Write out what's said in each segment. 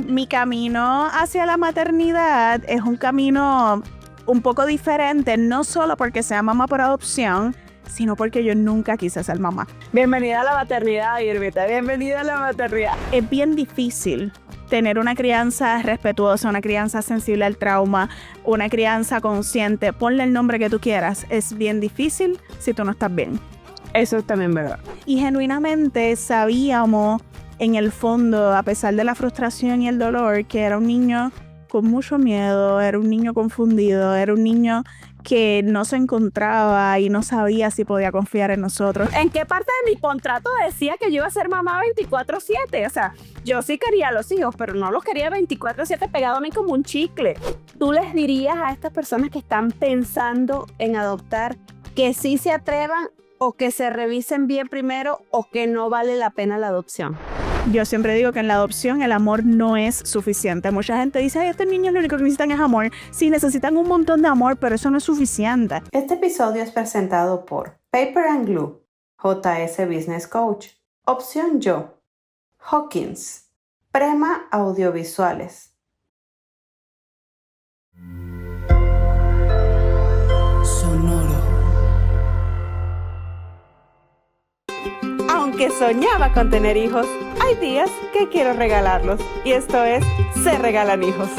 Mi camino hacia la maternidad es un camino un poco diferente, no solo porque sea mamá por adopción, sino porque yo nunca quise ser mamá. Bienvenida a la maternidad, Irmita. Bienvenida a la maternidad. Es bien difícil tener una crianza respetuosa, una crianza sensible al trauma, una crianza consciente, ponle el nombre que tú quieras. Es bien difícil si tú no estás bien. Eso es también verdad. Y genuinamente sabíamos en el fondo, a pesar de la frustración y el dolor, que era un niño con mucho miedo, era un niño confundido, era un niño que no se encontraba y no sabía si podía confiar en nosotros. ¿En qué parte de mi contrato decía que yo iba a ser mamá 24/7? O sea, yo sí quería a los hijos, pero no los quería 24/7 pegado a mí como un chicle. ¿Tú les dirías a estas personas que están pensando en adoptar que sí se atrevan o que se revisen bien primero o que no vale la pena la adopción? Yo siempre digo que en la adopción el amor no es suficiente. Mucha gente dice, ay, estos niños lo único que necesitan es amor. Sí, necesitan un montón de amor, pero eso no es suficiente. Este episodio es presentado por Paper and Glue, JS Business Coach, Opción Yo, Hawkins, Prema Audiovisuales. Aunque soñaba con tener hijos, hay días que quiero regalarlos. Y esto es Se Regalan Hijos.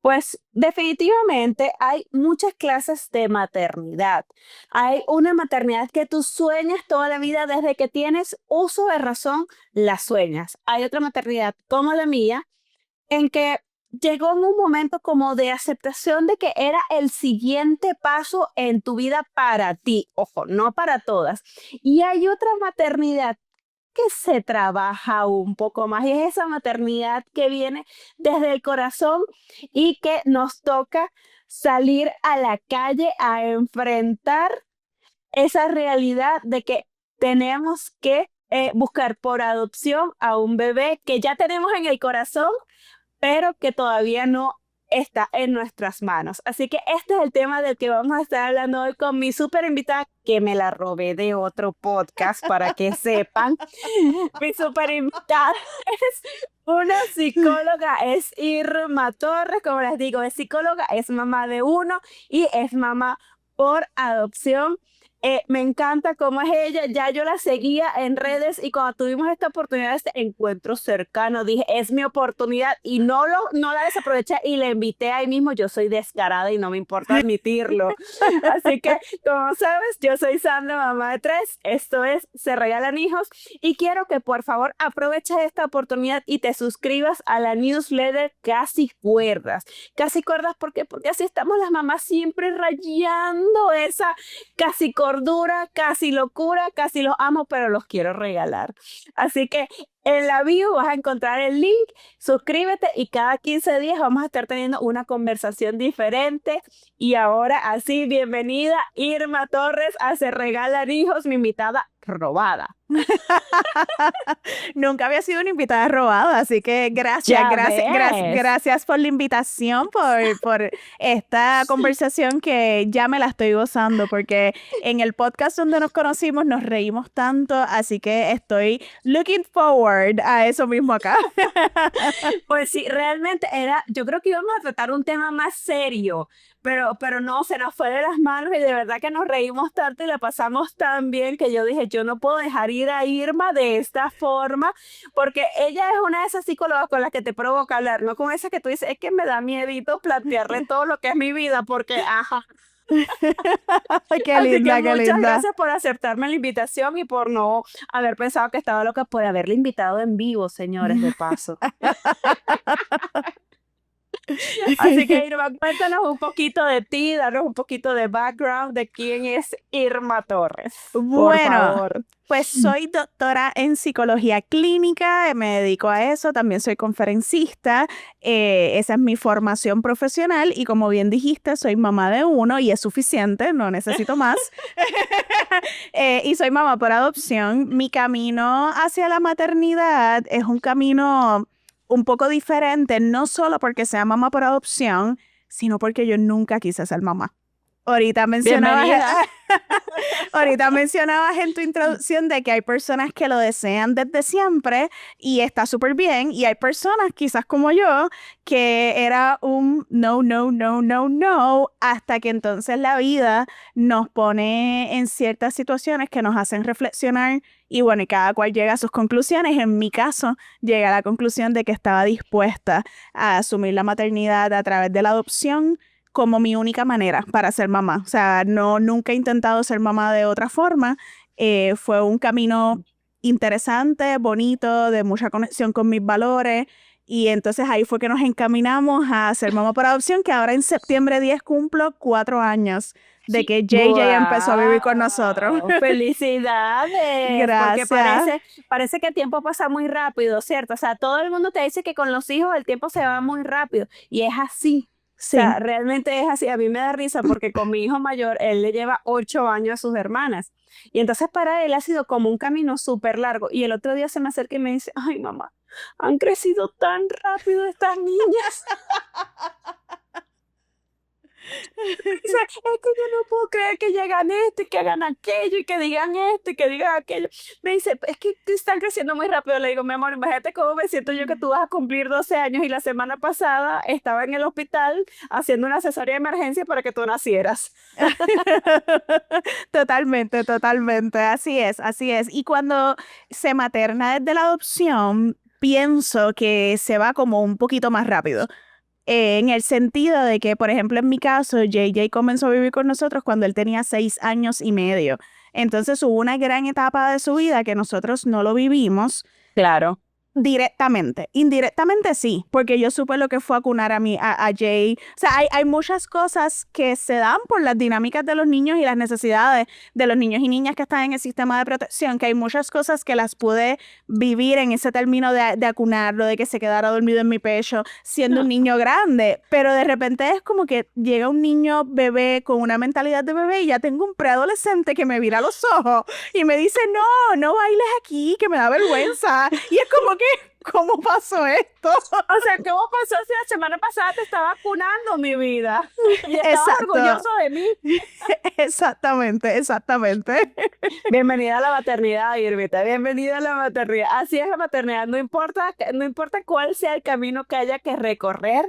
Pues definitivamente hay muchas clases de maternidad. Hay una maternidad que tú sueñas toda la vida, desde que tienes uso de razón, la sueñas. Hay otra maternidad como la mía, en que llegó en un momento como de aceptación de que era el siguiente paso en tu vida para ti. Ojo, no para todas. Y hay otra maternidad que se trabaja un poco más, y es esa maternidad que viene desde el corazón y que nos toca salir a la calle a enfrentar esa realidad de que tenemos que buscar por adopción a un bebé que ya tenemos en el corazón, pero que todavía no está en nuestras manos. Así que este es el tema del que vamos a estar hablando hoy con mi súper invitada, que me la robé de otro podcast para que sepan. Mi súper invitada es una psicóloga, es Irma Torres, como les digo, es psicóloga, es mamá de uno y es mamá por adopción. Me encanta cómo es ella, ya yo la seguía en redes y cuando tuvimos esta oportunidad, este encuentro cercano, dije, es mi oportunidad y no la desaproveché y la invité ahí mismo. Yo soy descarada y no me importa admitirlo. Así que, como sabes, yo soy Sandra, mamá de 3, esto es Se Regalan Hijos y quiero que por favor aproveches esta oportunidad y te suscribas a la newsletter Casi Cuerdas. Casi Cuerdas, ¿por qué? Porque así estamos las mamás siempre rayando esa casi cordura, casi locura, casi los amo, pero los quiero regalar. Así que en la bio vas a encontrar el link, suscríbete y cada 15 días vamos a estar teniendo una conversación diferente. Y ahora así, bienvenida Irma Torres a Se Regalan Hijos, mi invitada robada. Nunca había sido una invitada robada, así que gracias por la invitación, por esta conversación que ya me la estoy gozando, porque en el podcast donde nos conocimos nos reímos tanto, así que estoy looking forward a eso mismo acá. Pues sí, realmente yo creo que íbamos a tratar un tema más serio, pero no, se nos fue de las manos y de verdad que nos reímos tanto y la pasamos tan bien que yo dije, yo no puedo dejar ir a Irma de esta forma, porque ella es una de esas psicólogas con las que te provoca hablar, no con esa que tú dices, es que me da miedito plantearle todo lo que es mi vida, porque ajá. Qué linda, qué linda. Muchas gracias por aceptarme la invitación y por no haber pensado que estaba loca por haberle invitado en vivo, señores, de paso. Así que Irma, cuéntanos un poquito de ti, danos un poquito de background de quién es Irma Torres. Por favor. Pues soy doctora en psicología clínica, me dedico a eso, también soy conferencista, esa es mi formación profesional y como bien dijiste, soy mamá de uno y es suficiente, no necesito más. Y soy mamá por adopción. Mi camino hacia la maternidad es un camino un poco diferente, no solo porque sea mamá por adopción, sino porque yo nunca quise ser mamá. Ahorita mencionabas, Bienvenida. ahorita mencionabas en tu introducción de que hay personas que lo desean desde siempre y está súper bien, y hay personas, quizás como yo, que era un no, no, no, no, no, hasta que entonces la vida nos pone en ciertas situaciones que nos hacen reflexionar y bueno, y cada cual llega a sus conclusiones. En mi caso, llegué a la conclusión de que estaba dispuesta a asumir la maternidad a través de la adopción como mi única manera para ser mamá. O sea, no, nunca he intentado ser mamá de otra forma. Fue un camino interesante, bonito, de mucha conexión con mis valores. Y entonces ahí fue que nos encaminamos a ser mamá por adopción, que ahora en septiembre 10 cumplo 4 años de que JJ empezó a vivir con nosotros. ¡Guau! ¡Felicidades! Porque Gracias. parece que el tiempo pasa muy rápido, ¿cierto? O sea, todo el mundo te dice que con los hijos el tiempo se va muy rápido y es así. O Sí. sea, realmente es así. A mí me da risa porque con mi hijo mayor, él le lleva 8 años a sus hermanas. Y entonces para él ha sido como un camino súper largo. Y el otro día se me acerca y me dice, ay mamá, han crecido tan rápido estas niñas. Dice, es que yo no puedo creer que llegan esto y que hagan aquello y que digan esto y que digan aquello. Me dice, es que están creciendo muy rápido. Le digo, mi amor, imagínate cómo me siento yo que tú vas a cumplir 12 años y la semana pasada estaba en el hospital haciendo una cesárea de emergencia para que tú nacieras. Totalmente, totalmente. Así es, así es. Y cuando se materna desde la adopción, pienso que se va como un poquito más rápido. En el sentido de que, por ejemplo, en mi caso, JJ comenzó a vivir con nosotros cuando él tenía 6 años y medio. Entonces hubo una gran etapa de su vida que nosotros no lo vivimos Claro. directamente. Indirectamente sí, porque yo supe lo que fue acunar a Jay. O sea, hay muchas cosas que se dan por las dinámicas de los niños y las necesidades de los niños y niñas que están en el sistema de protección, que hay muchas cosas que las pude vivir en ese término de acunarlo, de que se quedara dormido en mi pecho, siendo un niño grande, pero de repente es como que llega un niño bebé con una mentalidad de bebé y ya tengo un preadolescente que me vira los ojos y me dice, no, no bailes aquí, que me da vergüenza. Y es como que, ¿cómo pasó esto? O sea, ¿cómo pasó si la semana pasada te estaba vacunando, mi vida? Y estabas Exacto. orgulloso de mí. Exactamente, exactamente. Bienvenida a la maternidad, Irvita. Bienvenida a la maternidad. Así es la maternidad. No importa cuál sea el camino que haya que recorrer,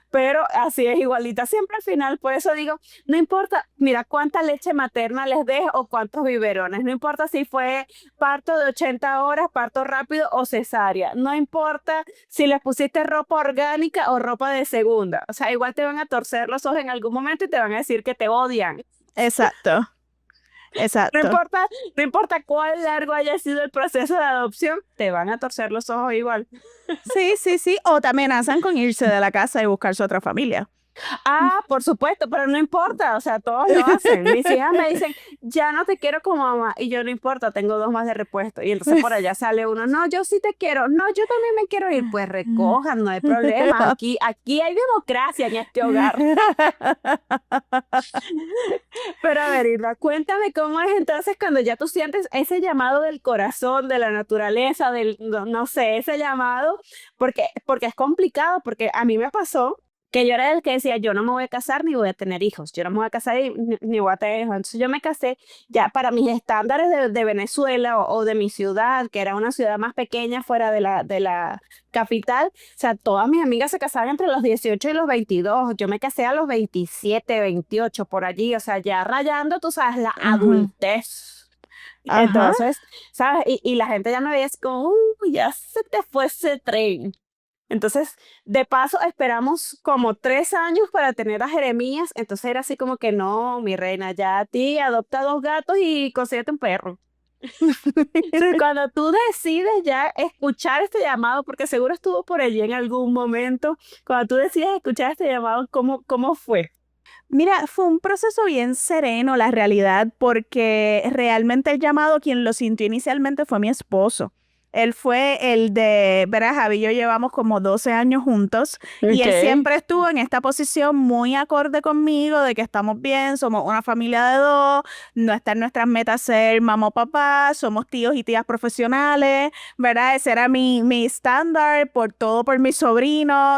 pero así es igualita. Siempre al final, por eso digo, no importa, mira, cuánta leche materna les des o cuántos biberones. No importa si fue parto de 80 horas, parto rápido o cesárea. No importa si les pusiste ropa orgánica o ropa de segunda. O sea, igual te van a torcer los ojos en algún momento y te van a decir que te odian. Exacto, No exacto. importa, no importa cuán largo haya sido el proceso de adopción, te van a torcer los ojos igual. Sí, sí, sí. O te amenazan con irse de la casa y buscarse otra familia. Ah, por supuesto, pero no importa, o sea, todos lo hacen. Mis hijas me dicen, ya no te quiero como mamá, y yo no importa, tengo 2 más de repuesto. Y entonces por allá sale uno, no, yo sí te quiero, no, yo también me quiero ir. Pues recojan, no hay problema, aquí hay democracia en este hogar. Pero a ver, Irma, cuéntame cómo es entonces cuando ya tú sientes ese llamado del corazón, de la naturaleza, no sé, ese llamado, porque es complicado, porque a mí me pasó que yo era el que decía, yo no me voy a casar ni voy a tener hijos, yo no me voy a casar ni voy a tener hijos. Entonces yo me casé ya para mis estándares de Venezuela o de mi ciudad, que era una ciudad más pequeña fuera de la capital. O sea, todas mis amigas se casaban entre los 18 y los 22. Yo me casé a los 27, 28, por allí. O sea, ya rayando, tú sabes, la Ajá. adultez. Ajá. Entonces, ¿sabes? Y la gente ya no veía así como, ya se te fue ese tren. Entonces, de paso, esperamos como 3 años para tener a Jeremías. Entonces era así como que no, mi reina, ya a ti adopta 2 gatos y consíguete un perro. Entonces, cuando tú decides ya escuchar este llamado, porque seguro estuvo por allí en algún momento, cuando tú decides escuchar este llamado, ¿cómo fue? Mira, fue un proceso bien sereno, la realidad, porque realmente el llamado, quien lo sintió inicialmente fue mi esposo. Él fue el de, verás, Javi y yo llevamos como 12 años juntos y él siempre estuvo en esta posición muy acorde conmigo de que estamos bien, somos una familia de dos, no está en nuestras metas ser mamá o papá, somos tíos y tías profesionales, ¿verdad? Ese era mi estándar por todo, por mi sobrino.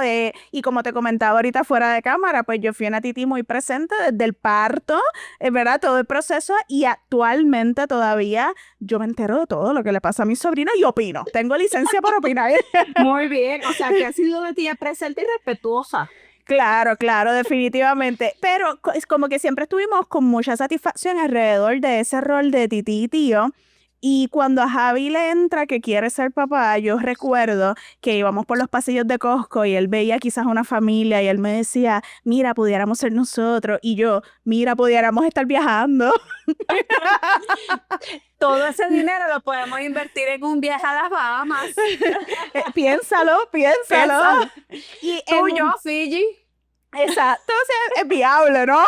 Y como te comentaba ahorita fuera de cámara, pues yo fui una tití muy presente desde el parto, ¿verdad? Todo el proceso y actualmente todavía yo me entero de todo lo que le pasa a mi sobrino y opino. Tengo licencia para opinar. Muy bien, o sea, que ha sido una tía presente y respetuosa. Claro, definitivamente. Pero es como que siempre estuvimos con mucha satisfacción alrededor de ese rol de tití y tío. Y cuando a Javi le entra que quiere ser papá, yo recuerdo que íbamos por los pasillos de Costco y él veía quizás una familia y él me decía, mira, pudiéramos ser nosotros. Y yo, mira, pudiéramos estar viajando. Todo ese dinero lo podemos invertir en un viaje a las Bahamas. Piénsalo. Piénsalo. Y Tú, yo, Fiji. Exacto, o sea, es viable, ¿no?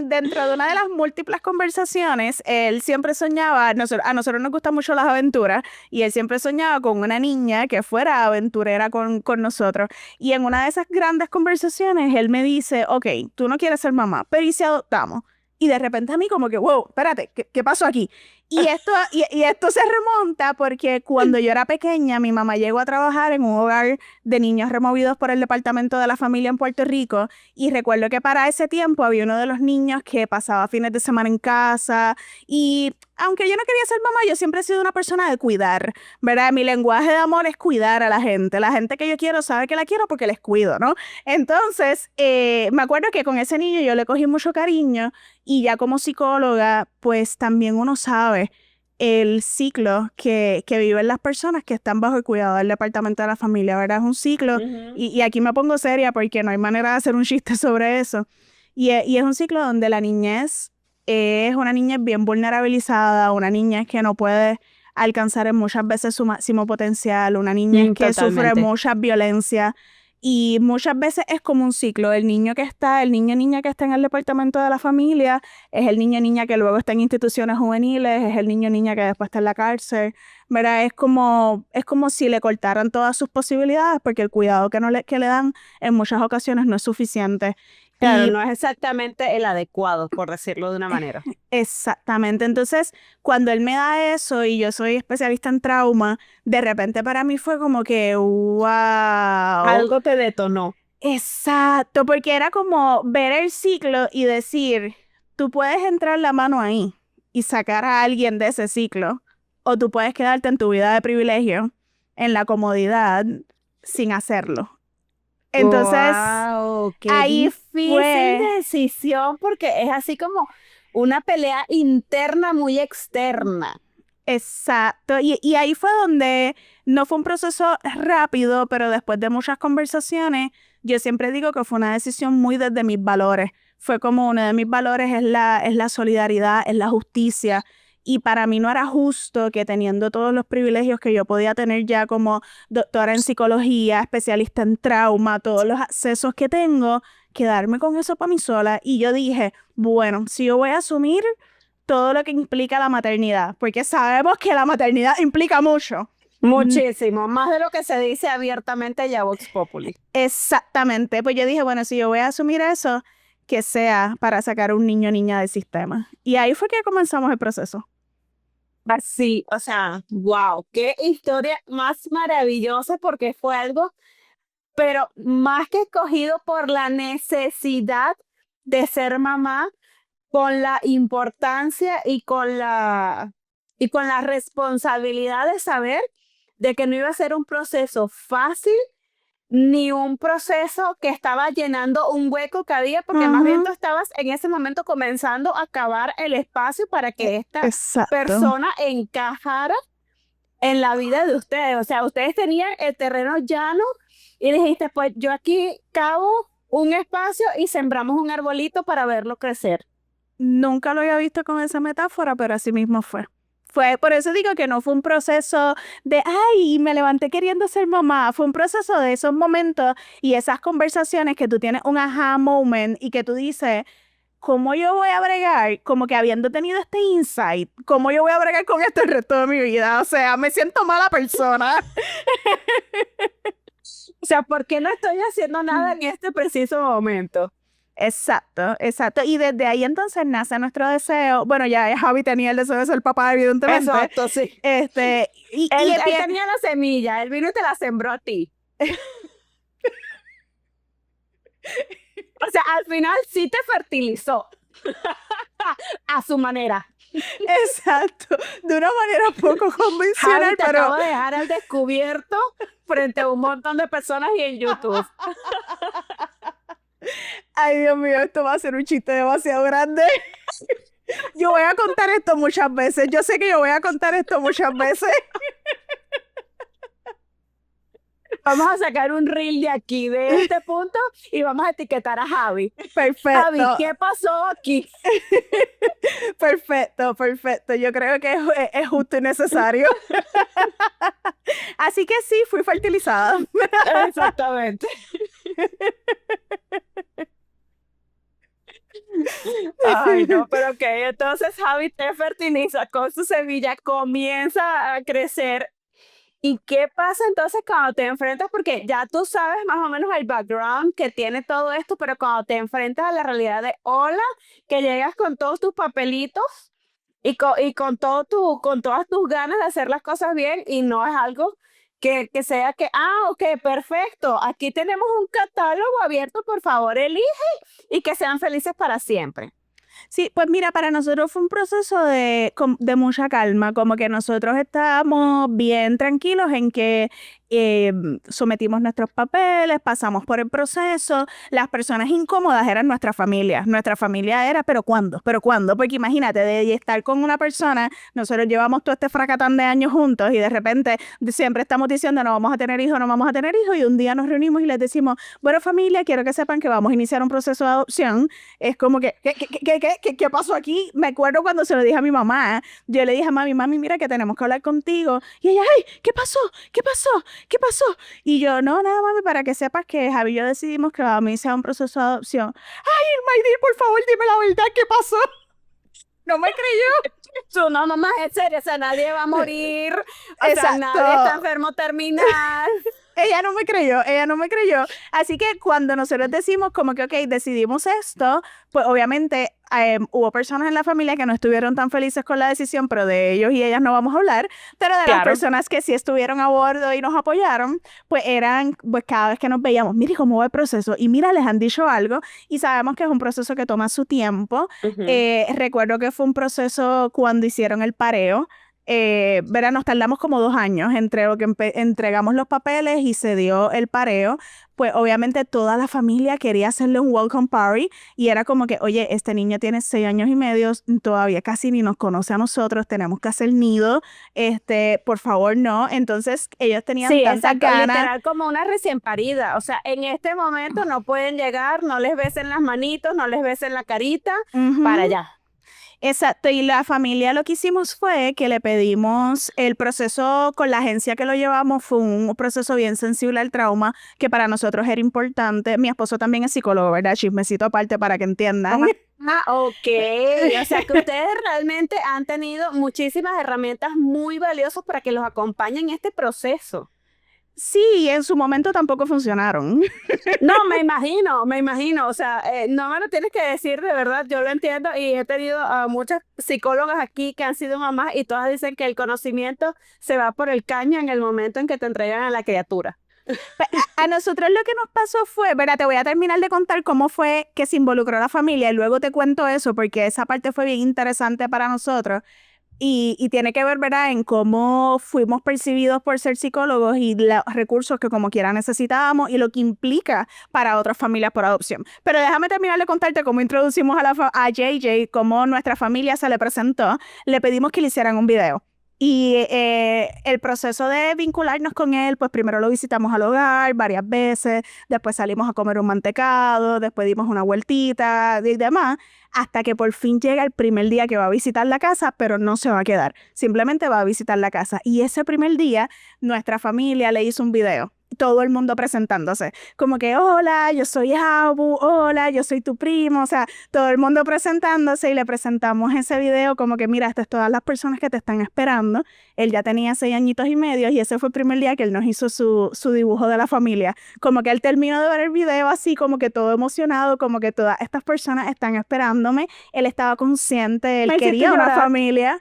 Dentro de una de las múltiples conversaciones, él siempre soñaba, a nosotros nos gustan mucho las aventuras, y él siempre soñaba con una niña que fuera aventurera con nosotros. Y en una de esas grandes conversaciones, él me dice, ok, tú no quieres ser mamá, pero ¿y si adoptamos? Y de repente a mí como que, wow, espérate, ¿qué pasó aquí? Y esto se remonta porque cuando yo era pequeña, mi mamá llegó a trabajar en un hogar de niños removidos por el Departamento de la Familia en Puerto Rico, y recuerdo que para ese tiempo había uno de los niños que pasaba fines de semana en casa, y aunque yo no quería ser mamá, yo siempre he sido una persona de cuidar, ¿verdad? Mi lenguaje de amor es cuidar a la gente que yo quiero sabe que la quiero porque les cuido, ¿no? Entonces, me acuerdo que con ese niño yo le cogí mucho cariño, y ya como psicóloga, pues también uno sabe el ciclo que viven las personas que están bajo el cuidado del Departamento de la Familia, ¿verdad? Es un ciclo, y aquí me pongo seria porque no hay manera de hacer un chiste sobre eso, y es un ciclo donde la niñez es una niñez bien vulnerabilizada, una niñez que no puede alcanzar en muchas veces su máximo potencial, una niñez que sufre Totalmente. muchas violencias. Y muchas veces es como un ciclo. El niño niña que está en el Departamento de la Familia es el niña que luego está en instituciones juveniles, es el niña que después está en la cárcel, ¿verdad? Es como si le cortaran todas sus posibilidades porque el cuidado que le dan en muchas ocasiones no es suficiente. Claro, Y no es exactamente el adecuado, por decirlo de una manera. exactamente. Entonces, cuando él me da eso y yo soy especialista en trauma, de repente para mí fue como que, wow. Algo te detonó. Exacto, porque era como ver el ciclo y decir, tú puedes entrar la mano ahí y sacar a alguien de ese ciclo, o tú puedes quedarte en tu vida de privilegio, en la comodidad, sin hacerlo. Entonces, Wow, qué ahí difícil fue... decisión porque es así como una pelea interna muy externa. Exacto, y ahí fue donde no fue un proceso rápido, pero después de muchas conversaciones, yo siempre digo que fue una decisión muy desde mis valores. Fue como uno de mis valores es la solidaridad, es la justicia, y para mí no era justo que teniendo todos los privilegios que yo podía tener ya como doctora en psicología, especialista en trauma, todos los accesos que tengo, quedarme con eso para mí sola. Y yo dije, bueno, si yo voy a asumir todo lo que implica la maternidad, porque sabemos que la maternidad implica mucho. Muchísimo, más de lo que se dice abiertamente ya Vox Populi. Exactamente, pues yo dije, bueno, si yo voy a asumir eso, que sea para sacar un niño o niña del sistema. Y ahí fue que comenzamos el proceso. Así, o sea, wow, qué historia más maravillosa porque fue algo, pero más que escogido por la necesidad de ser mamá, con la importancia y con la responsabilidad de saber de que no iba a ser un proceso fácil ni un proceso que estaba llenando un hueco que había, porque más bien tú estabas en ese momento comenzando a cavar el espacio para que esta Exacto. persona encajara en la vida de ustedes. O sea, ustedes tenían el terreno llano y dijiste, pues yo aquí cavo un espacio y sembramos un arbolito para verlo crecer. Nunca lo había visto con esa metáfora, pero así mismo fue. Por eso digo que no fue un proceso de, ay, me levanté queriendo ser mamá. Fue un proceso de esos momentos y esas conversaciones que tú tienes un aha moment y que tú dices, ¿cómo yo voy a bregar? Como que habiendo tenido este insight, ¿cómo yo voy a bregar con esto el resto de mi vida? O sea, me siento mala persona. O sea, ¿por qué no estoy haciendo nada en este preciso momento? Exacto, exacto. Y desde ahí entonces nace nuestro deseo. Bueno, ya Javi tenía el deseo de ser papá, evidentemente. Exacto, sí. Y Él tenía la semilla, él vino y te la sembró a ti. O sea, al final sí te fertilizó. A su manera. exacto, de una manera poco convencional, Javi, te pero acabo de dejar al descubierto frente a un montón de personas y en YouTube. ay, Dios mío, esto va a ser un chiste demasiado grande. Yo voy a contar esto muchas veces. Yo sé que yo voy a contar esto muchas veces. Vamos a sacar un reel de aquí, de este punto, y vamos a etiquetar a Javi. Perfecto. Javi, ¿qué pasó aquí? Perfecto, perfecto. Yo creo que es justo y necesario. Así que sí, fui fertilizada. Exactamente. Ay, no, pero ok, entonces Javi te fertiliza con su semilla, comienza a crecer. ¿Y qué pasa entonces cuando te enfrentas? Porque ya tú sabes más o menos el background que tiene todo esto, pero cuando te enfrentas a la realidad de hola, que llegas con todos tus papelitos y con con todas tus ganas de hacer las cosas bien y no es algo que sea que, ok, perfecto, aquí tenemos un catálogo abierto, por favor, elige y que sean felices para siempre. Sí, pues mira, para nosotros fue un proceso de mucha calma, como que nosotros estábamos bien tranquilos en que sometimos nuestros papeles, pasamos por el proceso, las personas incómodas eran nuestra familia era, ¿pero cuándo? ¿Pero cuándo? Porque imagínate, de estar con una persona, nosotros llevamos todo este fracatán de años juntos y de repente siempre estamos diciendo no vamos a tener hijos, no vamos a tener hijos y un día nos reunimos y les decimos, bueno familia, quiero que sepan que vamos a iniciar un proceso de adopción. Es como que, ¿qué pasó aquí? Me acuerdo cuando se lo dije a mi mamá, yo le dije a mami, mira que tenemos que hablar contigo. Y ella, ay, ¿qué pasó? ¿Qué pasó? ¿Qué pasó? Y yo, no, nada, mami, para que sepas que Javi y yo decidimos que vamos a iniciar un proceso de adopción. Ay, Maydir, por favor, dime la verdad, ¿qué pasó? No me creyó. Tú, no, mamá, es serio, o sea, nadie va a morir, o Exacto. sea, nadie está enfermo terminal. Ella no me creyó. Así que cuando nosotros decimos como que, ok, decidimos esto, pues obviamente hubo personas en la familia que no estuvieron tan felices con la decisión, pero de ellos y ellas no vamos a hablar. Pero de las Claro. personas que sí estuvieron a bordo y nos apoyaron, pues eran, pues cada vez que nos veíamos, mire cómo va el proceso. Y mira, les han dicho algo y sabemos que es un proceso que toma su tiempo. Recuerdo que fue un proceso cuando hicieron el pareo. Verá, nos tardamos como 2 años entre lo que entregamos los papeles y se dio el pareo. Pues obviamente toda la familia quería hacerle un welcome party y era como que, oye, este niño tiene 6 años y medio, todavía casi ni nos conoce a nosotros, tenemos que hacer nido, por favor, no. Entonces ellos tenían tantas ganas. Literal como una recién parida, o sea, en este momento no pueden llegar, no les besen las manitos, no les besen la carita, para allá. Exacto, y la familia lo que hicimos fue que le pedimos el proceso con la agencia que lo llevamos, fue un proceso bien sensible al trauma, que para nosotros era importante. Mi esposo también es psicólogo, ¿verdad? Chismecito aparte para que entiendan. Ok, o sea que ustedes realmente han tenido muchísimas herramientas muy valiosas para que los acompañen en este proceso. Sí, en su momento tampoco funcionaron. No, me imagino, o sea, no me lo tienes que decir de verdad, yo lo entiendo y he tenido a muchas psicólogas aquí que han sido mamás y todas dicen que el conocimiento se va por el caño en el momento en que te entregan a la criatura. A nosotros lo que nos pasó fue, verá, te voy a terminar de contar cómo fue que se involucró la familia y luego te cuento eso porque esa parte fue bien interesante para nosotros. Y tiene que ver, ¿verdad?, en cómo fuimos percibidos por ser psicólogos y los recursos que como quiera necesitábamos y lo que implica para otras familias por adopción. Pero déjame terminar de contarte cómo introducimos a JJ, cómo nuestra familia se le presentó. Le pedimos que le hicieran un video. Y el proceso de vincularnos con él, pues primero lo visitamos al hogar varias veces, después salimos a comer un mantecado, después dimos una vueltita y demás, hasta que por fin llega el primer día que va a visitar la casa, pero no se va a quedar, simplemente va a visitar la casa. Y ese primer día, nuestra familia le hizo un video. todo el mundo presentándose. Como que, hola, yo soy Abu, hola, yo soy tu primo. O sea, todo el mundo presentándose y le presentamos ese video como que, mira, estas es todas las personas que te están esperando. Él ya tenía 6 añitos y medio y ese fue el primer día que él nos hizo su dibujo de la familia. Como que él terminó de ver el video así, como que todo emocionado, como que todas estas personas están esperándome. Él estaba consciente, él quería una familia.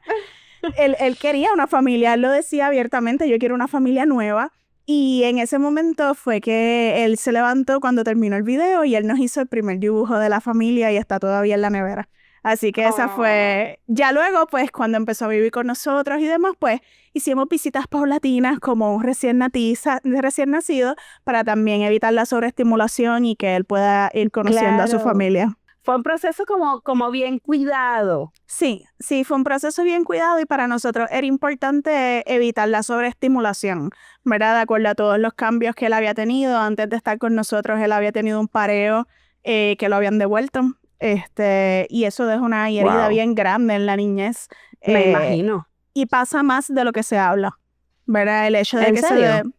Él quería una familia, él lo decía abiertamente, yo quiero una familia nueva. Y en ese momento fue que él se levantó cuando terminó el video y él nos hizo el primer dibujo de la familia y está todavía en la nevera. Así que esa fue... Ya luego, pues, cuando empezó a vivir con nosotros y demás, pues, hicimos visitas paulatinas como un recién nacido para también evitar la sobreestimulación y que él pueda ir conociendo a su familia. Fue un proceso como bien cuidado. Sí, fue un proceso bien cuidado y para nosotros era importante evitar la sobreestimulación, ¿verdad? De acuerdo a todos los cambios que él había tenido. Antes de estar con nosotros, él había tenido un pareo que lo habían devuelto. Y eso deja una herida bien grande en la niñez. Me imagino. Y pasa más de lo que se habla, ¿verdad? El hecho de ¿En que serio?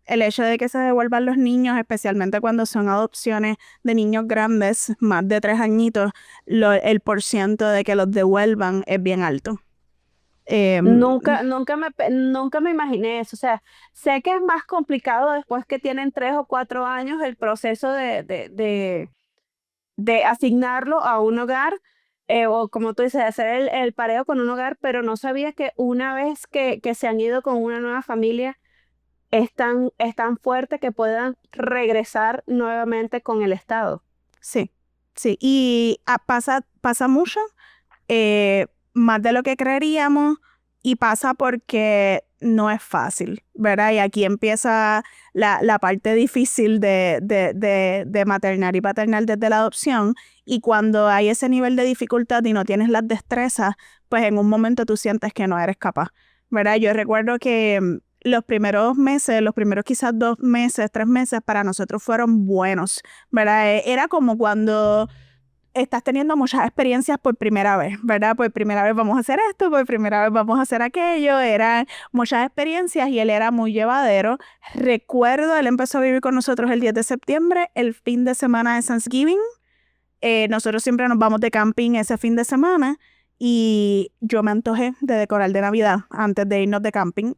el hecho de que se devuelvan los niños, especialmente cuando son adopciones de niños grandes, más de 3 añitos, el porciento de que los devuelvan es bien alto. Nunca me imaginé eso. O sea, sé que es más complicado después que tienen 3 o 4 años el proceso de asignarlo a un hogar, o como tú dices, hacer el pareo con un hogar, pero no sabía que una vez que se han ido con una nueva familia, es tan fuerte que puedan regresar nuevamente con el Estado. Sí. Y pasa mucho, más de lo que creeríamos, y pasa porque no es fácil, ¿verdad? Y aquí empieza la parte difícil de maternar y paternar desde la adopción. Y cuando hay ese nivel de dificultad y no tienes las destrezas, pues en un momento tú sientes que no eres capaz, ¿verdad? Yo recuerdo que los primeros meses, los primeros quizás 2 meses, 3 meses para nosotros fueron buenos, ¿verdad? Era como cuando estás teniendo muchas experiencias por primera vez, ¿verdad? Por primera vez vamos a hacer esto, por primera vez vamos a hacer aquello. Eran muchas experiencias y él era muy llevadero. Recuerdo, él empezó a vivir con nosotros el 10 de septiembre, el fin de semana de Thanksgiving. Nosotros siempre nos vamos de camping ese fin de semana y yo me antojé de decorar de Navidad antes de irnos de camping.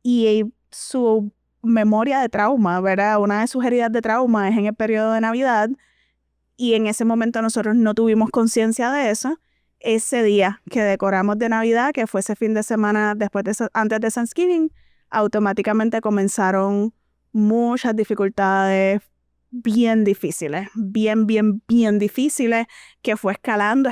Y su memoria de trauma, ¿verdad? Una de sus heridas de trauma es en el periodo de Navidad. Y en ese momento nosotros no tuvimos conciencia de eso. Ese día que decoramos de Navidad, que fue ese fin de semana antes de Thanksgiving, automáticamente comenzaron muchas dificultades bien difíciles, bien difíciles, que fue escalando.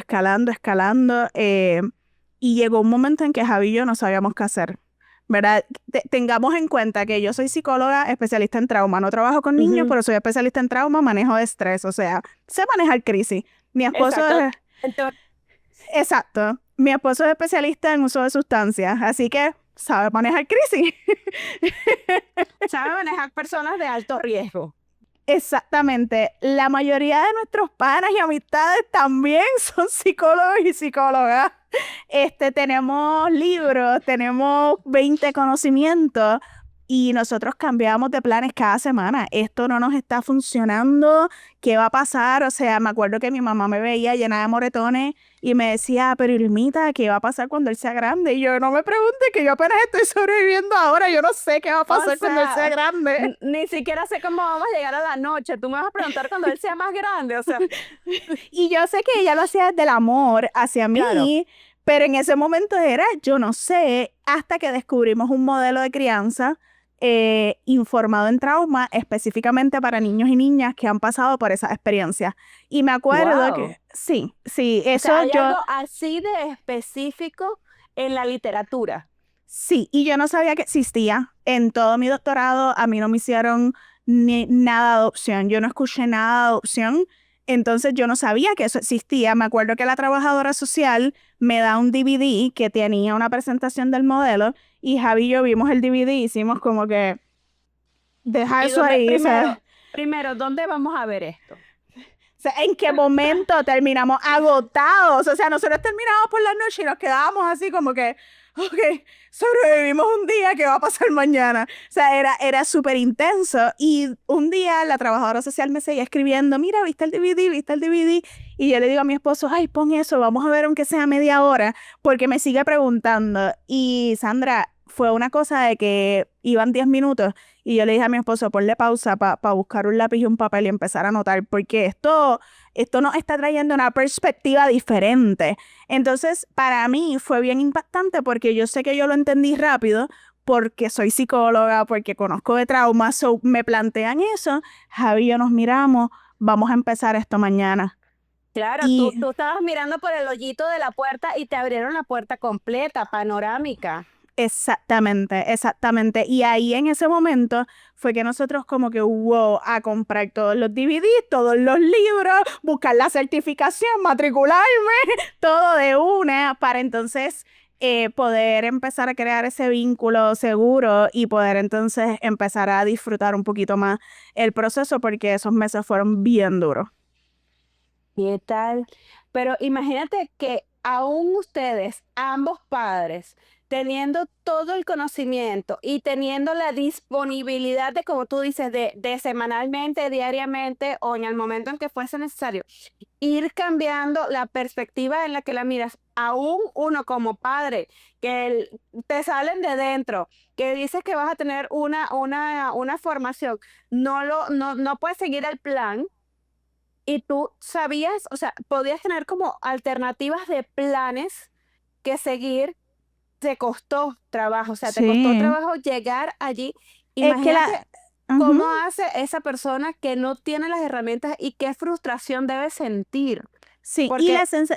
Y llegó un momento en que Javi y yo no sabíamos qué hacer, ¿verdad? Tengamos en cuenta que yo soy psicóloga especialista en trauma, no trabajo con niños, pero soy especialista en trauma, manejo de estrés, o sea, sé manejar crisis. Mi esposo Exacto. Mi esposo es especialista en uso de sustancias, así que sabe manejar crisis. Sabe manejar personas de alto riesgo. Exactamente. La mayoría de nuestros panas y amistades también son psicólogos y psicólogas. Tenemos libros, tenemos 20 conocimientos y nosotros cambiamos de planes cada semana. Esto no nos está funcionando. ¿Qué va a pasar? O sea, me acuerdo que mi mamá me veía llena de moretones y me decía, pero Irmita, ¿qué va a pasar cuando él sea grande? Y yo, no me pregunte, que yo apenas estoy sobreviviendo ahora. Yo no sé qué va a pasar cuando él sea grande. Ni siquiera sé cómo vamos a llegar a la noche. Tú me vas a preguntar cuando él sea más grande, o sea. Y yo sé que ella lo hacía desde el amor hacia mí, Claro. pero en ese momento era, yo no sé, hasta que descubrimos un modelo de crianza informado en trauma, específicamente para niños y niñas que han pasado por esas experiencias. Y me acuerdo que, sí, eso O sea, hay yo... algo así de específico en la literatura. Sí, y yo no sabía que existía. En todo mi doctorado a mí no me hicieron nada de adopción. Yo no escuché nada de adopción. Entonces yo no sabía que eso existía. Me acuerdo que la trabajadora social me da un DVD que tenía una presentación del modelo y Javi y yo vimos el DVD y hicimos como que deja ¿Y eso dónde- ahí. O sea, primero, ¿dónde vamos a ver esto? sea, ¿en qué momento terminamos agotados? O sea, nosotros terminamos por la noche y nos quedábamos así como que, ok, sobrevivimos un día, ¿qué va a pasar mañana? O sea, era súper intenso. Y un día la trabajadora social me seguía escribiendo, mira, ¿viste el DVD? ¿Viste el DVD? Y yo le digo a mi esposo, ay, pon eso, vamos a ver aunque sea media hora, porque me sigue preguntando. Y Sandra, fue una cosa de que iban 10 minutos y yo le dije a mi esposo, ponle pausa para buscar un lápiz y un papel y empezar a anotar, porque esto nos está trayendo una perspectiva diferente. Entonces, para mí fue bien impactante porque yo sé que yo lo entendí rápido, porque soy psicóloga, porque conozco de trauma, so me plantean eso, Javi y yo nos miramos, vamos a empezar esto mañana. Claro, Y tú estabas mirando por el hoyito de la puerta y te abrieron la puerta completa, panorámica. exactamente, exactamente. Y ahí en ese momento fue que nosotros como que, wow, a comprar todos los DVDs, todos los libros, buscar la certificación, matricularme, todo de una, para entonces poder empezar a crear ese vínculo seguro y poder entonces empezar a disfrutar un poquito más el proceso, porque esos meses fueron bien duros. ¿Qué tal? Pero imagínate que aún ustedes, ambos padres, teniendo todo el conocimiento y teniendo la disponibilidad de, como tú dices, de semanalmente, diariamente o en el momento en que fuese necesario, ir cambiando la perspectiva en la que la miras, aún uno como padre, que te salen de dentro, que dices que vas a tener una formación, no puedes seguir el plan. Y tú sabías, o sea, podías tener como alternativas de planes que seguir, te costó trabajo, o sea, te costó Sí, trabajo llegar allí. es que Imagínate la... Ujú. cómo hace esa persona que no tiene las herramientas y qué frustración debe sentir, Sí, porque,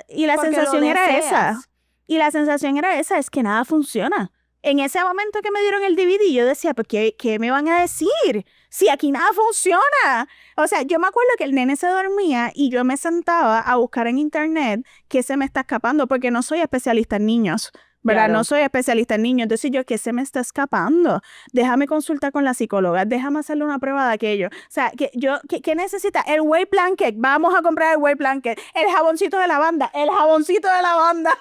y la porque lo sensación era esa. deseas. Y la sensación era esa, es que nada funciona. En ese momento que me dieron el DVD, yo decía, pues, ¿qué me van a decir? Si aquí nada funciona. O sea, yo me acuerdo que el nene se dormía y yo me sentaba a buscar en internet qué se me está escapando, porque no soy especialista en niños, ¿verdad? No Claro. soy especialista en niños. Entonces yo, ¿qué se me está escapando? Déjame consultar con la psicóloga, déjame hacerle una prueba de aquello. O sea, ¿qué necesita? El whey blanket, vamos a comprar el whey blanket. El jaboncito de lavanda, el jaboncito de lavanda.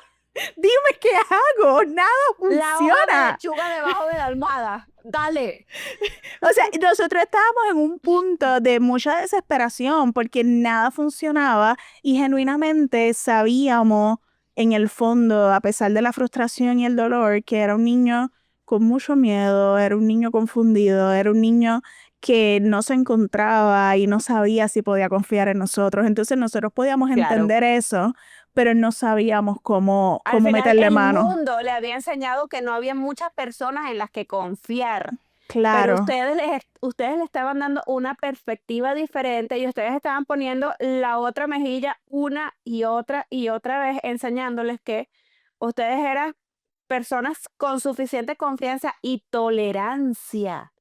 Dime qué hago, nada La hoja de funciona. lechuga debajo de la almohada, dale. O sea, nosotros estábamos en un punto de mucha desesperación porque nada funcionaba y genuinamente sabíamos en el fondo, a pesar de la frustración y el dolor, que era un niño con mucho miedo, era un niño confundido, era un niño que no se encontraba y no sabía si podía confiar en nosotros. Entonces nosotros podíamos Claro. entender eso, pero no sabíamos Al cómo final, meterle el mano. mundo le había enseñado que no había muchas personas en las que confiar. Pero Claro. ustedes le estaban dando una perspectiva diferente y ustedes estaban poniendo la otra mejilla una y otra vez, enseñándoles que ustedes eran personas con suficiente confianza y tolerancia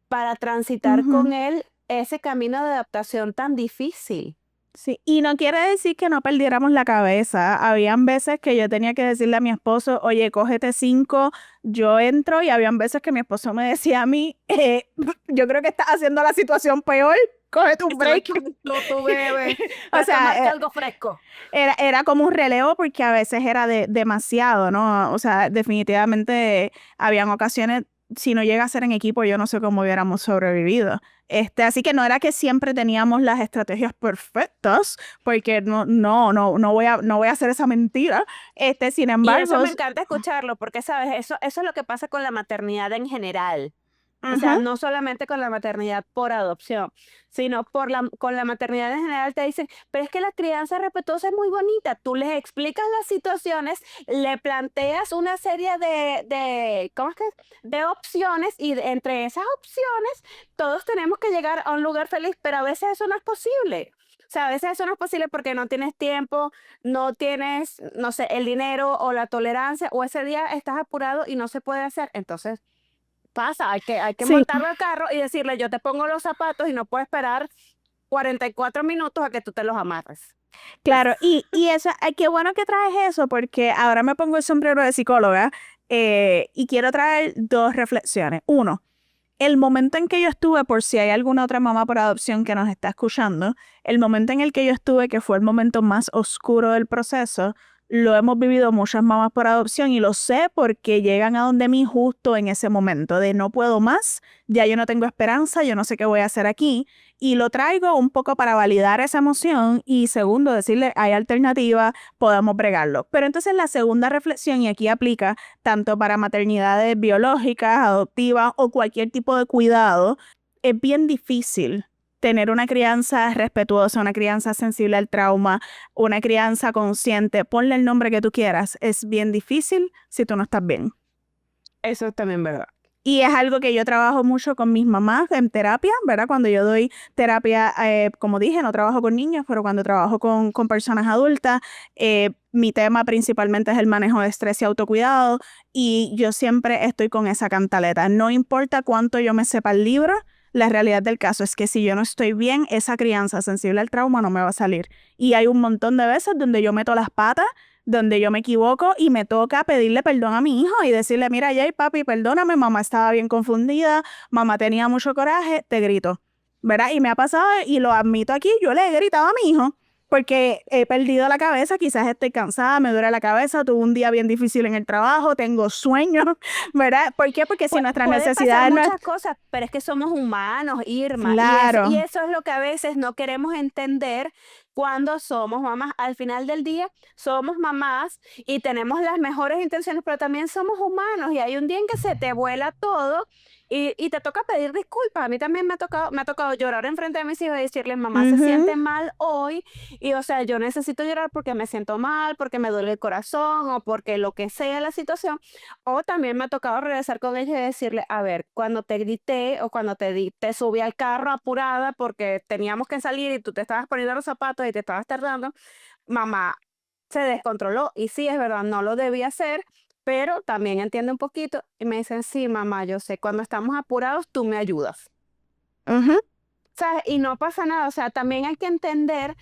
para transitar con Ujú. él ese camino de adaptación tan difícil. Sí, y no quiere decir que no perdiéramos la cabeza. Habían veces que yo tenía que decirle a mi esposo, oye, cógete 5, yo entro, y habían veces que mi esposo me decía a mí, yo creo que estás haciendo la situación peor, cógete un break. Tú bebes, O para tomarte sea, algo fresco. era como un relevo porque a veces era demasiado, ¿no? O sea, definitivamente habían ocasiones, si no llega a ser en equipo, yo no sé cómo hubiéramos sobrevivido. Así que no era que siempre teníamos las estrategias perfectas, porque no voy a hacer esa mentira. Sin Y eso embargo, me encanta escucharlo, porque, ¿sabes? Eso es lo que pasa con la maternidad en general. O sea, ujú, no solamente con la maternidad por adopción, sino con la maternidad en general te dicen, pero es que la crianza respetuosa es muy bonita. Tú les explicas las situaciones, le planteas una serie ¿cómo es que? De opciones y entre esas opciones todos tenemos que llegar a un lugar feliz, pero a veces eso no es posible. O sea, a veces eso no es posible porque no tienes tiempo, no tienes, no sé, el dinero o la tolerancia, o ese día estás apurado y no se puede hacer. Entonces, pasa, hay que sí, montarlo al carro y decirle, yo te pongo los zapatos y no puedo esperar 44 minutos a que tú te los amarres. claro. Y eso, ay, qué bueno que traes eso, porque ahora me pongo el sombrero de psicóloga y quiero traer dos reflexiones. Uno, el momento en que yo estuve, por si hay alguna otra mamá por adopción que nos está escuchando, el momento en el que yo estuve, que fue el momento más oscuro del proceso, lo hemos vivido muchas mamás por adopción y lo sé porque llegan a donde mí justo en ese momento de no puedo más, ya yo no tengo esperanza, yo no sé qué voy a hacer aquí. Y lo traigo un poco para validar esa emoción y segundo, decirle, hay alternativa, podemos bregarlo. Pero entonces la segunda reflexión, y aquí aplica tanto para maternidades biológicas, adoptivas o cualquier tipo de cuidado, es bien difícil tener una crianza respetuosa, una crianza sensible al trauma, una crianza consciente, ponle el nombre que tú quieras, es bien difícil si tú no estás bien. Eso es también verdad. Y es algo que yo trabajo mucho con mis mamás en terapia, ¿verdad? Cuando yo doy terapia, como dije, no trabajo con niños, pero cuando trabajo con personas adultas, mi tema principalmente es el manejo de estrés y autocuidado, y yo siempre estoy con esa cantaleta. No importa cuánto yo me sepa el libro, la realidad del caso es que si yo no estoy bien, esa crianza sensible al trauma no me va a salir. Y hay un montón de veces donde yo meto las patas, donde yo me equivoco y me toca pedirle perdón a mi hijo y decirle, mira, Jay, papi, perdóname, mamá estaba bien confundida, mamá tenía mucho coraje, te grito, ¿verdad? Y me ha pasado, y lo admito aquí, yo le he gritado a mi hijo porque he perdido la cabeza, quizás estoy cansada, me duele la cabeza, tuve un día bien difícil en el trabajo, tengo sueño, ¿verdad? ¿Por qué? Porque si nuestras Pueden pasar necesidades no... muchas cosas, pero es que somos humanos, Irma, Claro. y eso es lo que a veces no queremos entender cuando somos mamás. Al final del día, somos mamás y tenemos las mejores intenciones, pero también somos humanos y hay un día en que se te vuela todo y te toca pedir disculpas. A mí también me ha tocado llorar enfrente de mis hijos y decirles, mamá se Ujú. siente mal hoy y, o sea, yo necesito llorar porque me siento mal, porque me duele el corazón o porque lo que sea la situación. O también me ha tocado regresar con ella y decirle, a ver, cuando te grité o cuando te subí al carro apurada porque teníamos que salir y tú te estabas poniendo los zapatos y te estabas tardando, mamá se descontroló. Y sí, es verdad, no lo debía hacer, pero también entiende un poquito. Y me dicen, sí, mamá, yo sé, cuando estamos apurados, tú me ayudas. Ujú. ¿Sabes? Y no pasa nada. O sea, también hay que entender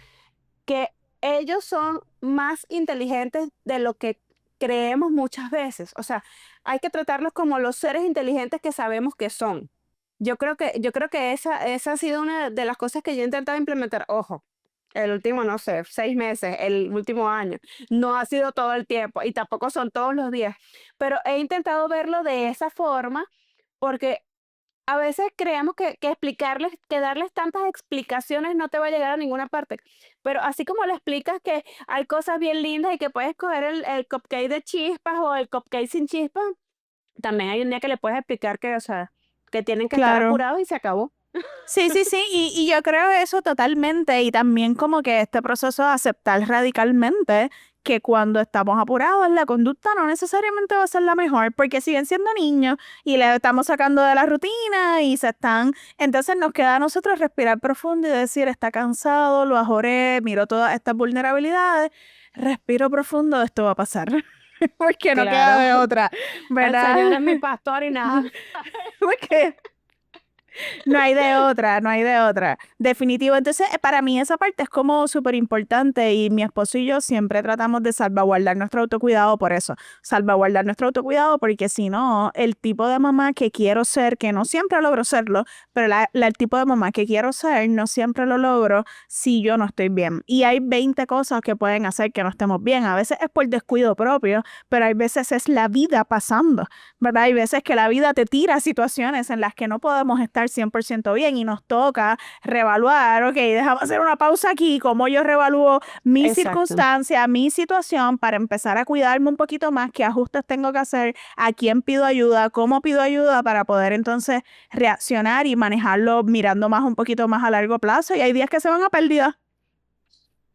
que ellos son más inteligentes de lo que creemos muchas veces. O sea, hay que tratarlos como los seres inteligentes que sabemos que son. Yo creo que esa ha sido una de las cosas que yo he intentado implementar. Ojo, el último, no sé, 6 meses, el último año. No ha sido todo el tiempo y tampoco son todos los días. Pero he intentado verlo de esa forma porque a veces creemos que explicarles, que darles tantas explicaciones no te va a llegar a ninguna parte. Pero así como le explicas que hay cosas bien lindas y que puedes coger el cupcake de chispas o el cupcake sin chispas, también hay un día que le puedes explicar que, o sea, que tienen que estar Claro. apurados y se acabó. Sí, sí, sí, y yo creo eso totalmente, y también como que este proceso de aceptar radicalmente que cuando estamos apurados la conducta no necesariamente va a ser la mejor, porque siguen siendo niños y le estamos sacando de la rutina y se están, entonces nos queda a nosotros respirar profundo y decir, está cansado, lo ajoré, miro todas estas vulnerabilidades, respiro profundo, esto va a pasar, porque no queda Claro, de otra, el ¿verdad? Señor es mi pastor y nada. Porque no hay de otra, no hay de otra. Definitivo. Entonces, para mí esa parte es como súper importante y mi esposo y yo siempre tratamos de salvaguardar nuestro autocuidado por eso. Salvaguardar nuestro autocuidado porque si no, el tipo de mamá que quiero ser, que no siempre logro serlo, pero el tipo de mamá que quiero ser, no siempre lo logro si yo no estoy bien. Y hay 20 cosas que pueden hacer que no estemos bien. A veces es por descuido propio, pero hay veces es la vida pasando, ¿verdad? Hay veces que la vida te tira a situaciones en las que no podemos estar 100% bien y nos toca reevaluar, ok, déjame hacer una pausa aquí, cómo yo reevalúo mi Exacto. circunstancia, mi situación para empezar a cuidarme un poquito más, qué ajustes tengo que hacer, a quién pido ayuda, cómo pido ayuda para poder entonces reaccionar y manejarlo mirando más un poquito más a largo plazo y hay días que se van a pérdida.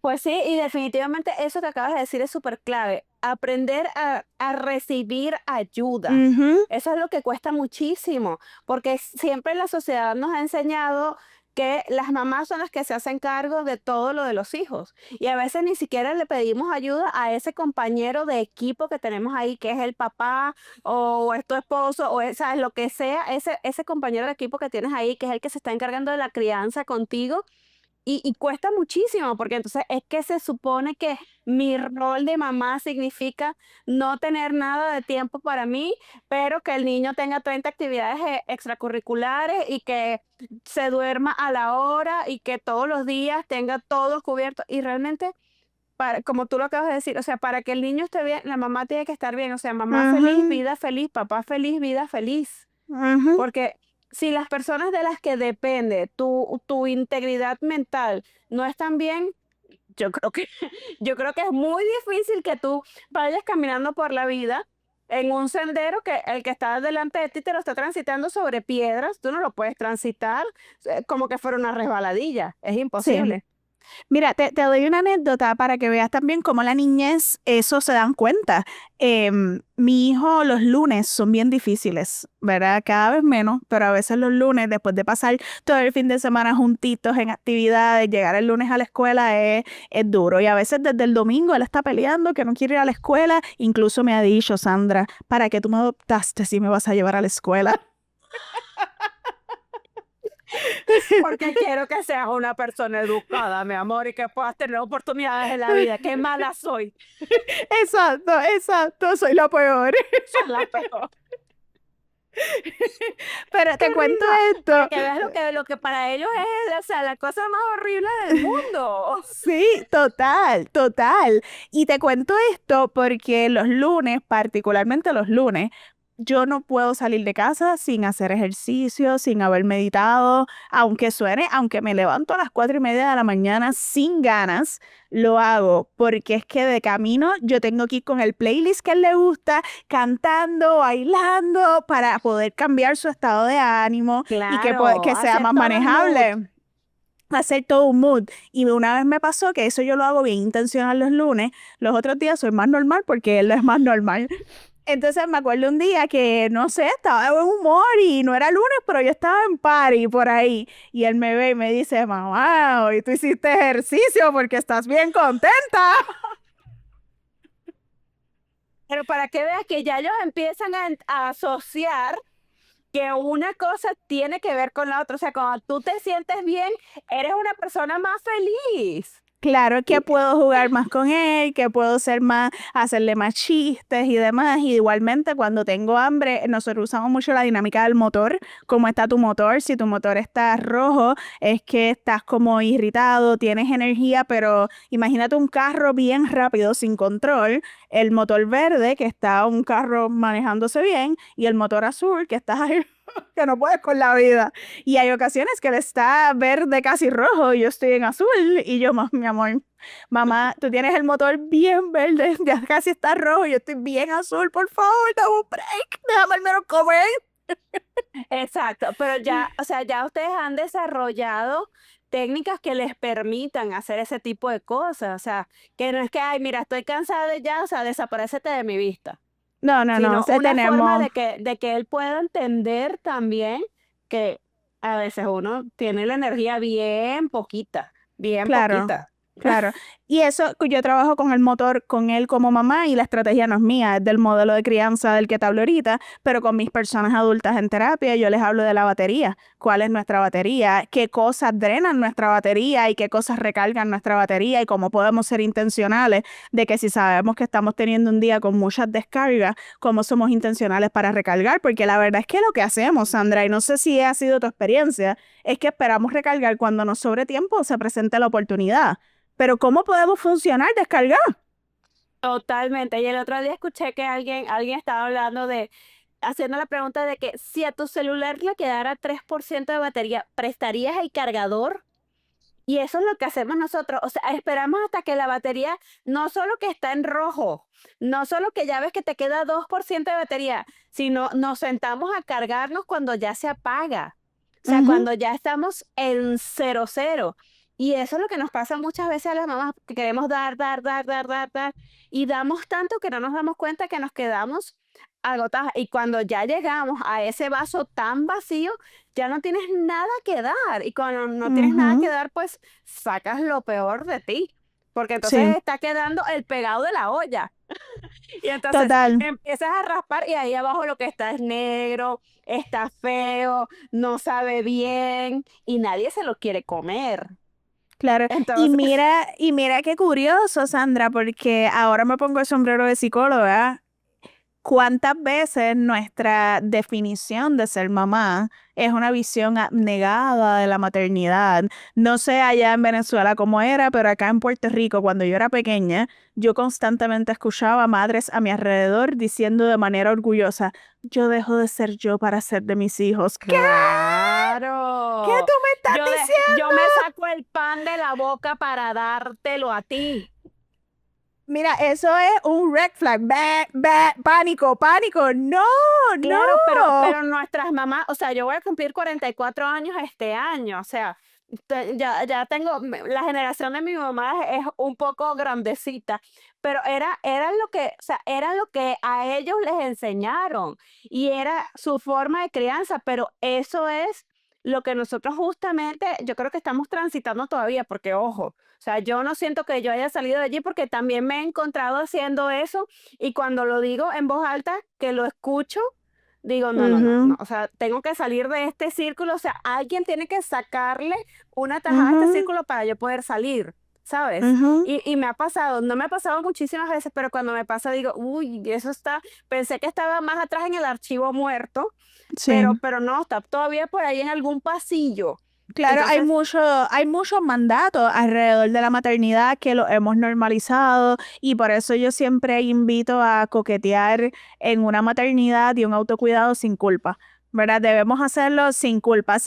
Pues sí, y definitivamente eso que acabas de decir es súper clave. Aprender a recibir ayuda. Ujú. Eso es lo que cuesta muchísimo, porque siempre la sociedad nos ha enseñado que las mamás son las que se hacen cargo de todo lo de los hijos. Y a veces ni siquiera le pedimos ayuda a ese compañero de equipo que tenemos ahí, que es el papá o es tu esposo o es, ¿sabes? Lo que sea, ese compañero de equipo que tienes ahí, que es el que se está encargando de la crianza contigo Y cuesta muchísimo, porque entonces es que se supone que mi rol de mamá significa no tener nada de tiempo para mí, pero que el niño tenga 30 actividades extracurriculares y que se duerma a la hora y que todos los días tenga todo cubierto. Y realmente, como tú lo acabas de decir, o sea, para que el niño esté bien, la mamá tiene que estar bien. O sea, mamá Ujú, feliz, papá feliz, vida feliz. ujú. Porque si las personas de las que depende tu integridad mental no están bien, yo creo que, yo creo que es muy difícil que tú vayas caminando por la vida en un sendero que el que está delante de ti te lo está transitando sobre piedras, tú no lo puedes transitar como que fuera una resbaladilla, es Sí. imposible. Mira, te doy una anécdota para que veas también cómo la niñez, eso se dan cuenta. Mi hijo los lunes son bien difíciles, ¿verdad? Cada vez menos, pero a veces los lunes, después de pasar todo el fin de semana juntitos en actividades, llegar el lunes a la escuela es duro. Y a veces desde el domingo él está peleando que no quiere ir a la escuela. Incluso me ha dicho, Sandra, ¿para qué tú me adoptaste si me vas a llevar a la escuela? Porque quiero que seas una persona educada, mi amor, y que puedas tener oportunidades en la vida. Qué mala soy, Exacto, exacto, soy la peor. soy la peor. Pero ¡Qué te cuento risa! Para esto. que veas lo que para ellos es, o sea, la cosa más horrible del mundo. Sí, total, total. Y te cuento esto porque los lunes, particularmente los lunes, yo no puedo salir de casa sin hacer ejercicio, sin haber meditado, aunque suene, aunque me levanto a las 4:30 de la mañana sin ganas, lo hago porque es que de camino yo tengo que ir con el playlist que a él le gusta, cantando, bailando, para poder cambiar su estado de ánimo y Claro, que sea hacer más todo el mood. manejable. Hacer todo un mood. Y una vez me pasó que eso yo lo hago bien intencional los lunes. Los otros días soy más normal porque él no es más normal. Entonces me acuerdo un día que, no sé, estaba de buen humor y no era lunes, pero yo estaba en party por ahí. Y él me ve y me dice, mamá, hoy tú hiciste ejercicio porque estás bien contenta. Pero para que veas que ya ellos empiezan a asociar que una cosa tiene que ver con la otra. O sea, cuando tú te sientes bien, eres una persona más feliz. Claro que puedo jugar más con él, que puedo ser más, hacerle más chistes y demás. Y igualmente cuando tengo hambre, nosotros usamos mucho la dinámica del motor. ¿Cómo está tu motor? Si tu motor está rojo, es que estás como irritado, tienes energía, pero imagínate un carro bien rápido, sin control, el motor verde, que está un carro manejándose bien, y el motor azul, que estás ahí, que no puedes con la vida. Y hay ocasiones que él está verde casi rojo y yo estoy en azul y yo, mi amor, mamá, tú tienes el motor bien verde, ya casi está rojo y yo estoy bien azul, por favor, dame un break, déjame al menos comer. Exacto, pero ya, o sea, ya ustedes han desarrollado técnicas que les permitan hacer ese tipo de cosas. O sea, que no es que, ay, mira, estoy cansada de ya, o sea, desaparécete de mi vista. No, no, no, Sino se una forma tenemos, de que él pueda entender también que a veces uno tiene la energía bien poquita, bien claro. poquita. Claro, y eso, yo trabajo con el motor, con él como mamá y la estrategia no es mía, es del modelo de crianza del que te hablo ahorita, pero con mis personas adultas en terapia yo les hablo de la batería, cuál es nuestra batería, qué cosas drenan nuestra batería y qué cosas recargan nuestra batería y cómo podemos ser intencionales de que si sabemos que estamos teniendo un día con muchas descargas, cómo somos intencionales para recargar, porque la verdad es que lo que hacemos, Sandra, y no sé si ha sido tu experiencia, es que esperamos recargar cuando nos sobre tiempo o se presente la oportunidad. Pero ¿cómo podemos funcionar, descargar? Totalmente. Y el otro día escuché que alguien estaba hablando haciendo la pregunta de que si a tu celular le quedara 3% de batería, ¿prestarías el cargador? Y eso es lo que hacemos nosotros. O sea, esperamos hasta que la batería, no solo que está en rojo, no solo que ya ves que te queda 2% de batería, sino nos sentamos a cargarnos cuando ya se apaga. O sea, Ujú, cuando ya estamos en cero cero. Y eso es lo que nos pasa muchas veces a las mamás, que queremos dar, dar, dar, dar, dar, dar. Y damos tanto que no nos damos cuenta que nos quedamos agotadas. Y cuando ya llegamos a ese vaso tan vacío, ya no tienes nada que dar. Y cuando no tienes nada que ujú. dar, pues sacas lo peor de ti. Porque Sí, entonces está quedando el pegado de la olla. Y entonces total. empiezas a raspar y ahí abajo lo que está es negro, está feo, no sabe bien y nadie se lo quiere comer. Claro, Entonces, y mira qué curioso, Sandra, porque ahora me pongo el sombrero de psicóloga. ¿Cuántas veces nuestra definición de ser mamá es una visión abnegada de la maternidad? No sé allá en Venezuela cómo era, pero acá en Puerto Rico, cuando yo era pequeña, yo constantemente escuchaba madres a mi alrededor diciendo de manera orgullosa, yo dejo de ser yo para ser de mis hijos. ¿Qué? ¿Qué claro, tú me estás yo diciendo? me saco el pan de la boca para dártelo a ti. Mira, eso es un red flag. Pánico, pánico. No, Claro, no. pero nuestras mamás, o sea, yo voy a cumplir 44 años este año, o sea, ya tengo, la generación de mi mamá es un poco grandecita, pero era lo que, o sea, era lo que a ellos les enseñaron y era su forma de crianza, pero eso es lo que nosotros justamente, yo creo que estamos transitando todavía, porque ojo, o sea, yo no siento que yo haya salido de allí porque también me he encontrado haciendo eso y cuando lo digo en voz alta, que lo escucho, digo, no, no, no, no, Ujú, o sea, tengo que salir de este círculo, o sea, alguien tiene que sacarle una tajada a este ujú, círculo para yo poder salir, ¿sabes? ujú. Y me ha pasado, no me ha pasado muchísimas veces, pero cuando me pasa digo, uy, eso está, pensé que estaba más atrás en el archivo muerto, Sí. pero no, está todavía por ahí en algún pasillo. Claro, Entonces, hay muchos mandatos alrededor de la maternidad que lo hemos normalizado y por eso yo siempre invito a coquetear en una maternidad y un autocuidado sin culpa. ¿Verdad? Debemos hacerlo sin culpa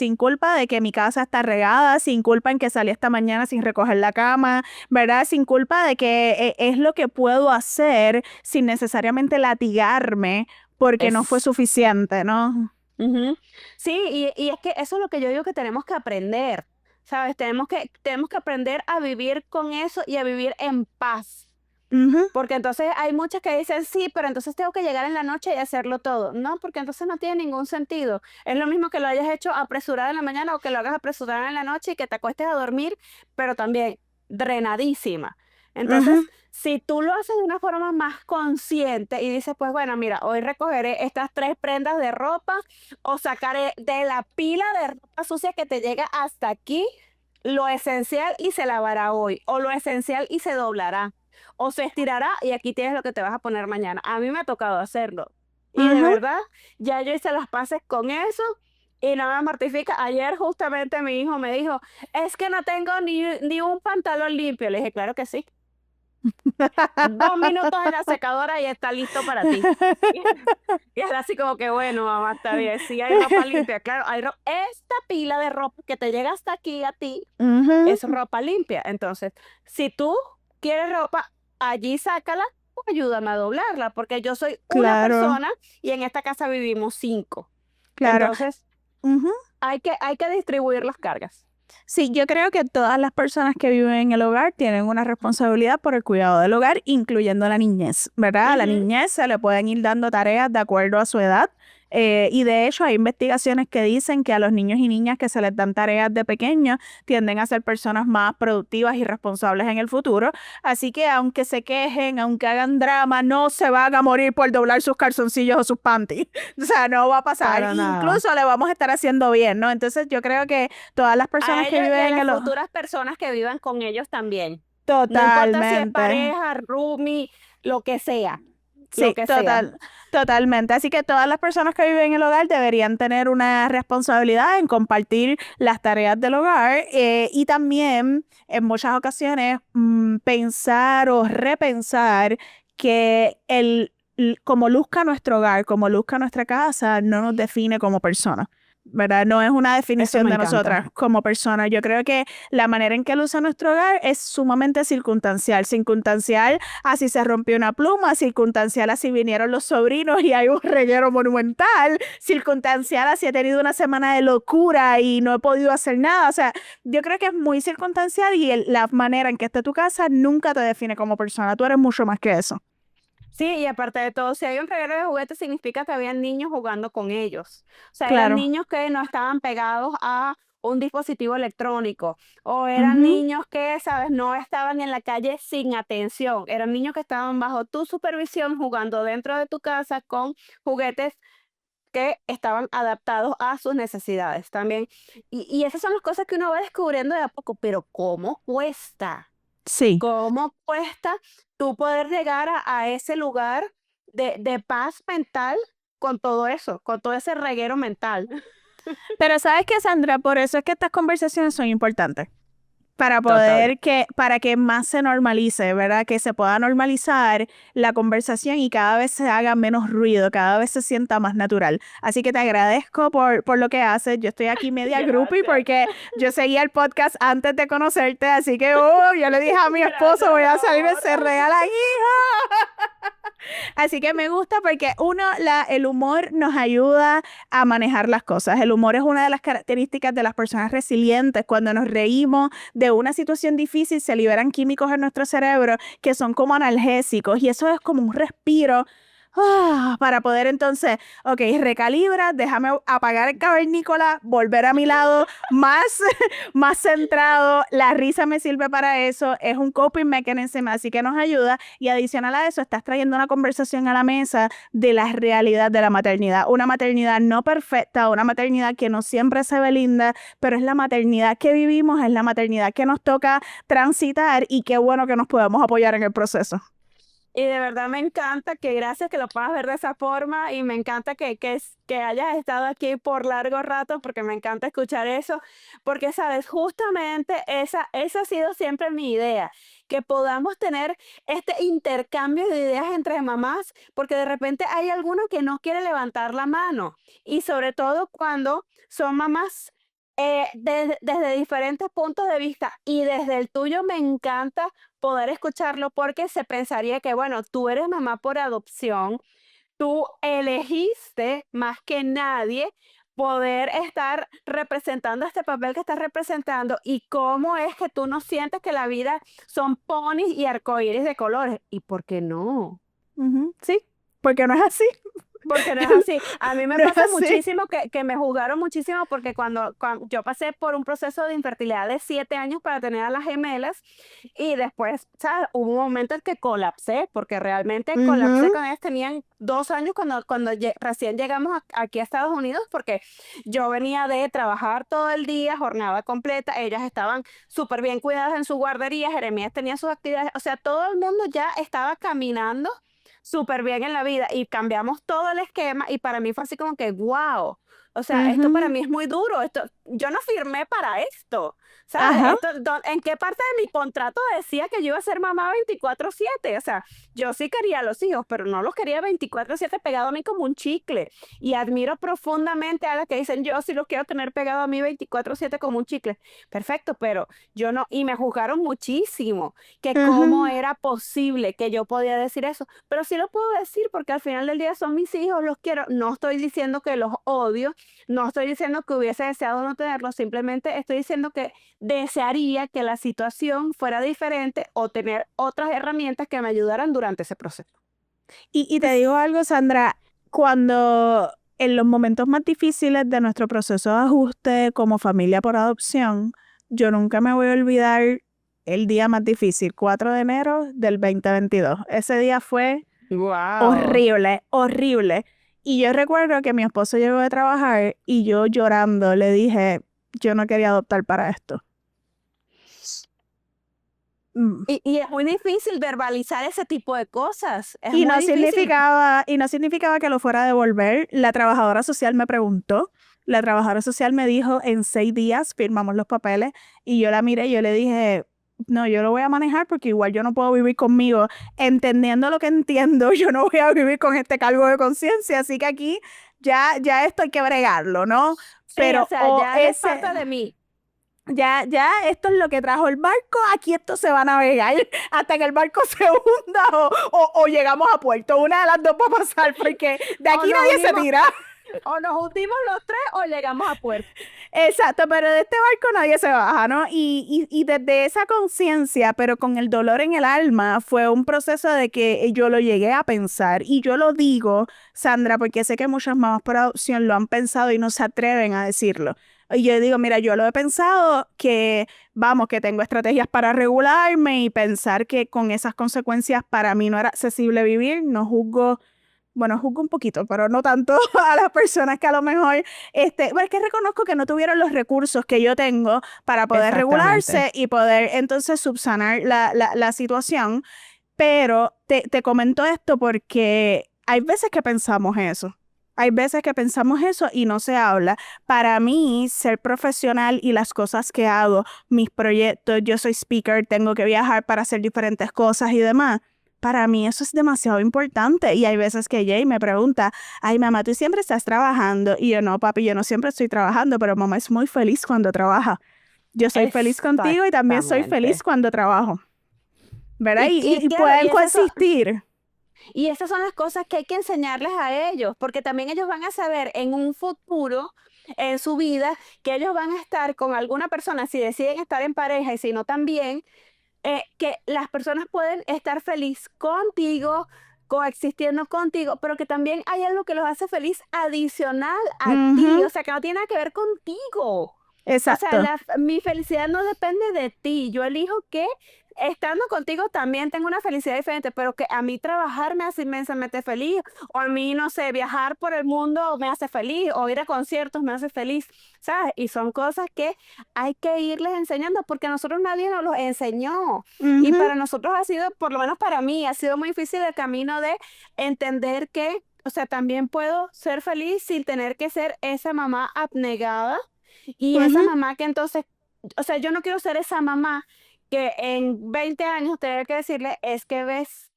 de que mi casa está regada, sin culpa en que salí esta mañana sin recoger la cama, ¿verdad? Sin culpa de que es lo que puedo hacer sin necesariamente latigarme porque no fue es suficiente, ¿no? Ujú. Sí, y es que eso es lo que yo digo que tenemos que aprender, ¿sabes? Tenemos que aprender a vivir con eso y a vivir en paz. Ujú, Porque entonces hay muchas que dicen, sí, pero entonces tengo que llegar en la noche y hacerlo todo. No, porque entonces no tiene ningún sentido. Es lo mismo que lo hayas hecho apresurado en la mañana o que lo hagas apresurado en la noche y que te acuestes a dormir, pero también drenadísima. ujú. Entonces, si tú lo haces de una forma más consciente y dices, pues bueno, mira, hoy recogeré estas 3 prendas de ropa o sacaré de la pila de ropa sucia que te llega hasta aquí lo esencial y se lavará hoy o lo esencial y se doblará o se estirará y aquí tienes lo que te vas a poner mañana. A mí me ha tocado hacerlo. Y de Ujú. verdad, ya yo hice las paces con eso y no me mortifica. Ayer justamente mi hijo me dijo, es que no tengo ni un pantalón limpio. Le dije, claro que sí. 2 minutos en la secadora y está listo para ti. Y él así como que, bueno, mamá, está bien. Sí hay ropa limpia, claro. Esta pila de ropa que te llega hasta aquí a ti Ujú, es ropa limpia. Entonces, si tú quieres ropa, allí sácala o ayúdame a doblarla, porque yo soy una claro, persona y en esta casa vivimos 5. claro. Entonces, Ujú. hay que distribuir las cargas. Sí, yo creo que todas las personas que viven en el hogar tienen una responsabilidad por el cuidado del hogar, incluyendo la niñez, ¿verdad? A la Ujú. niñez se le pueden ir dando tareas de acuerdo a su edad. Y de hecho hay investigaciones que dicen que a los niños y niñas que se les dan tareas de pequeños tienden a ser personas más productivas y responsables en el futuro. Así que aunque se quejen, aunque hagan drama, no se van a morir por doblar sus calzoncillos o sus panties. O sea, no va a pasar. Para nada. Incluso le vamos a estar haciendo bien, ¿no? Entonces yo creo que todas las personas A que ellos y viven a en las el... futuras personas que vivan con ellos también. No importa si es Totalmente. pareja, roomie, lo que sea, lo Sí, que sea. totalmente. Así que todas las personas que viven en el hogar deberían tener una responsabilidad en compartir las tareas del hogar y también en muchas ocasiones pensar o repensar que como luzca nuestro hogar, como luzca nuestra casa, no nos define como personas. ¿Verdad? No es una Eso definición me de encanta. nosotras como personas. Yo creo que la manera en que luce nuestro hogar es sumamente circunstancial. Circunstancial así se rompió una pluma, circunstancial así vinieron los sobrinos y hay un reguero monumental, circunstancial así he tenido una semana de locura y no he podido hacer nada. O sea, yo creo que es muy circunstancial y la manera en que esté tu casa nunca te define como persona. Tú eres mucho más que eso. Sí, y aparte de todo, si hay un reguero de juguetes, significa que había niños jugando con ellos. O sea, eran Claro. niños que no estaban pegados a un dispositivo electrónico, o eran Ujú, niños que, sabes, no estaban en la calle sin atención. Eran niños que estaban bajo tu supervisión jugando dentro de tu casa con juguetes que estaban adaptados a sus necesidades también. Y esas son las cosas que uno va descubriendo de a poco, pero ¿cómo cuesta? Sí. ¿Cómo cuesta tú poder llegar a ese lugar de paz mental con todo eso, con todo ese reguero mental? Pero ¿sabes qué, Sandra? Por eso es que estas conversaciones son importantes. Para Total. para que más se normalice, ¿verdad? Que se pueda normalizar la conversación y cada vez se haga menos ruido, cada vez se sienta más natural. Así que te agradezco por lo que haces. Yo estoy aquí media groupie Gracias. porque yo seguía el podcast antes de conocerte, así que yo le dije a mi esposo, Gracias, voy mi a salir amor. ese regalo aquí. Así que me gusta porque el humor nos ayuda a manejar las cosas. El humor es una de las características de las personas resilientes. Cuando nos reímos de una situación difícil, se liberan químicos en nuestro cerebro que son como analgésicos y eso es como un respiro. Para poder entonces, ok, recalibra, déjame apagar el cavernícola, volver a mi lado más, más centrado. La risa me sirve para eso, es un coping mechanism, así que nos ayuda. Y adicional a eso, estás trayendo una conversación a la mesa de la realidad de la maternidad. Una maternidad no perfecta, una maternidad que no siempre se ve linda, pero es la maternidad que vivimos, es la maternidad que nos toca transitar y qué bueno que nos podemos apoyar en el proceso. Y de verdad me encanta que gracias que lo puedas ver de esa forma y me encanta que hayas estado aquí por largo rato porque me encanta escuchar eso, porque sabes, justamente esa ha sido siempre mi idea, que podamos tener este intercambio de ideas entre mamás, porque de repente hay alguno que no quiere levantar la mano y sobre todo cuando son mamás desde diferentes puntos de vista y desde el tuyo me encanta poder escucharlo porque se pensaría que, bueno, tú eres mamá por adopción, tú elegiste más que nadie poder estar representando este papel que estás representando y cómo es que tú no sientes que la vida son ponis y arcoíris de colores. ¿Y por qué no? Ujú, sí, porque no es así. Porque no es así. A mí me No es pasa así. muchísimo que me juzgaron muchísimo porque cuando yo pasé por un proceso de infertilidad de 7 años para tener a las gemelas y después, ¿sabes? Hubo un momento en que colapsé porque realmente colapsé Ujú. cuando ellas tenían 2 años cuando recién llegamos aquí a Estados Unidos porque yo venía de trabajar todo el día, jornada completa, ellas estaban súper bien cuidadas en su guardería, Jeremías tenía sus actividades, o sea, todo el mundo ya estaba caminando súper bien en la vida y cambiamos todo el esquema y para mí fue así como que, wow, o sea, esto para Ujú. mí es muy duro, esto, yo no firmé para esto, ¿sabes? Ajá. Esto, ¿en qué parte de mi contrato decía que yo iba a ser mamá 24/7? O sea, yo sí quería a los hijos, pero no los quería 24/7 pegado a mí como un chicle. Y admiro profundamente a las que dicen, yo sí los quiero tener pegado a mí 24/7 como un chicle. Perfecto, pero yo no, y me juzgaron muchísimo que cómo Ujú. era posible que yo podía decir eso, pero sí lo puedo decir porque al final del día son mis hijos, los quiero, no estoy diciendo que los odio, no estoy diciendo que hubiese deseado no tenerlos, simplemente estoy diciendo que desearía que la situación fuera diferente o tener otras herramientas que me ayudaran durante ese proceso. Y te digo algo, Sandra, cuando en los momentos más difíciles de nuestro proceso de ajuste como familia por adopción, yo nunca me voy a olvidar el día más difícil, 4 de enero del 2022. Ese día fue Wow. horrible, horrible. Y yo recuerdo que mi esposo llegó de trabajar y yo llorando le dije, yo no quería adoptar para esto. Mm. Y es muy difícil verbalizar ese tipo de cosas, es muy difícil. Y no significaba que lo fuera a devolver. La trabajadora social me preguntó. La trabajadora social me dijo, en 6 días firmamos los papeles. Y yo la miré y yo le dije, no, yo lo voy a manejar porque igual yo no puedo vivir conmigo. Entendiendo lo que entiendo, yo no voy a vivir con este cargo de conciencia. Así que aquí ya esto hay que bregarlo, ¿no? Sí, o Pero sea, ya no es parte de mí. ya esto es lo que trajo el barco, aquí esto se va a navegar hasta que el barco se hunda o llegamos a puerto. Una de las dos va a pasar porque de O aquí nos nadie se unimos, tira. o nos hundimos los tres o llegamos a puerto. Exacto, pero de este barco nadie se baja, ¿no? Y desde esa conciencia, pero con el dolor en el alma, fue un proceso de que yo lo llegué a pensar. Y yo lo digo, Sandra, porque sé que muchas mamás por adopción lo han pensado y no se atreven a decirlo. Y yo digo, mira, yo lo he pensado que, vamos, que tengo estrategias para regularme y pensar que con esas consecuencias para mí no era accesible vivir, no juzgo. bueno, juzgo un poquito, pero no tanto a las personas que a lo mejor, bueno, es que reconozco que no tuvieron los recursos que yo tengo para poder regularse y poder entonces subsanar la situación. Pero te comento esto porque hay veces que pensamos eso. Hay veces que pensamos eso y no se habla. Para mí, ser profesional y las cosas que hago, mis proyectos, yo soy speaker, tengo que viajar para hacer diferentes cosas y demás. Para mí eso es demasiado importante. Y hay veces que Jay me pregunta, ay mamá, tú siempre estás trabajando. Y yo, no, papi, yo no siempre estoy trabajando, pero mamá es muy feliz cuando trabaja. Yo soy feliz contigo y también soy feliz cuando trabajo. ¿Verdad? Y claro, pueden y coexistir. y esas son las cosas que hay que enseñarles a ellos, porque también ellos van a saber en un futuro, en su vida, que ellos van a estar con alguna persona, si deciden estar en pareja y si no también, que las personas pueden estar feliz contigo, coexistiendo contigo, pero que también hay algo que los hace feliz adicional a ti, o sea, que no tiene nada que ver contigo. O sea, Exacto. mi felicidad no depende de ti. Yo elijo que estando contigo también tengo una felicidad diferente, pero que a mí trabajar me hace inmensamente feliz, o a mí, no sé, viajar por el mundo me hace feliz, o ir a conciertos me hace feliz, ¿sabes? Y son cosas que hay que irles enseñando porque a nosotros nadie nos los enseñó. Y Ujú, para nosotros ha sido, por lo menos para mí, ha sido muy difícil el camino de entender que, o sea, también puedo ser feliz sin tener que ser esa mamá abnegada y esa ujú. mamá que entonces, o sea, yo no quiero ser esa mamá que en 20 años tenga que decirle, es que ves,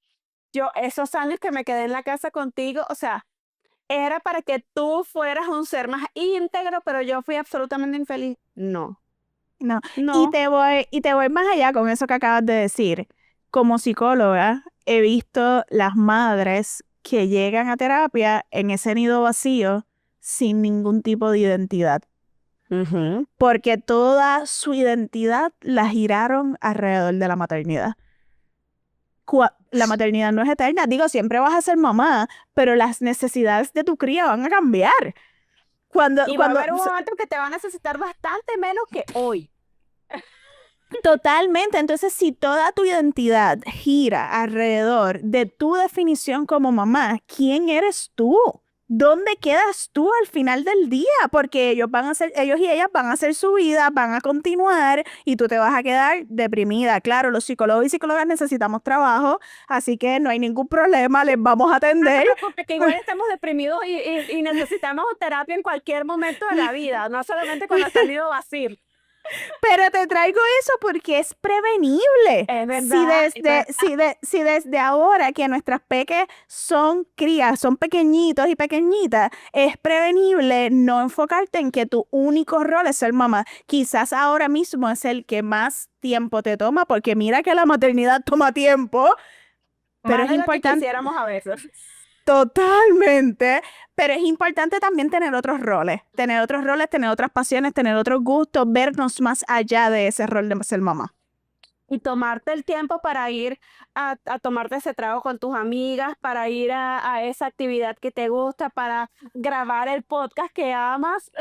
yo esos años que me quedé en la casa contigo, o sea, era para que tú fueras un ser más íntegro, pero yo fui absolutamente infeliz. No, No. no. Y te voy más allá con eso que acabas de decir. Como psicóloga, he visto las madres que llegan a terapia en ese nido vacío sin ningún tipo de identidad, Ujú. porque toda su identidad la giraron alrededor de la maternidad. La maternidad no es eterna, digo, siempre vas a ser mamá, pero las necesidades de tu cría van a cambiar. Y va a haber un momento que te va a necesitar bastante menos que hoy. Totalmente. Entonces, si toda tu identidad gira alrededor de tu definición como mamá, ¿quién eres tú? ¿Dónde quedas tú al final del día? Porque ellos y ellas van a hacer su vida, van a continuar y tú te vas a quedar deprimida. Claro, los psicólogos y psicólogas necesitamos trabajo, así que no hay ningún problema, les vamos a No te atender. preocupes, que igual estamos deprimidos y necesitamos terapia en cualquier momento de la vida, no solamente cuando has salido vacío. Pero te traigo eso porque es prevenible. Es verdad, es verdad. Si desde ahora que nuestras peques son crías, son pequeñitos y pequeñitas, es prevenible no enfocarte en que tu único rol es ser mamá. Quizás ahora mismo es el que más tiempo te toma, porque mira que la maternidad toma tiempo, pero Más es de lo que importante. quisiéramos a veces. Totalmente, pero es importante también tener tener otras pasiones, tener otros gustos, vernos más allá de ese rol de ser mamá. Y tomarte el tiempo para ir a tomarte ese trago con tus amigas, para ir a esa actividad que te gusta, para grabar el podcast que amas.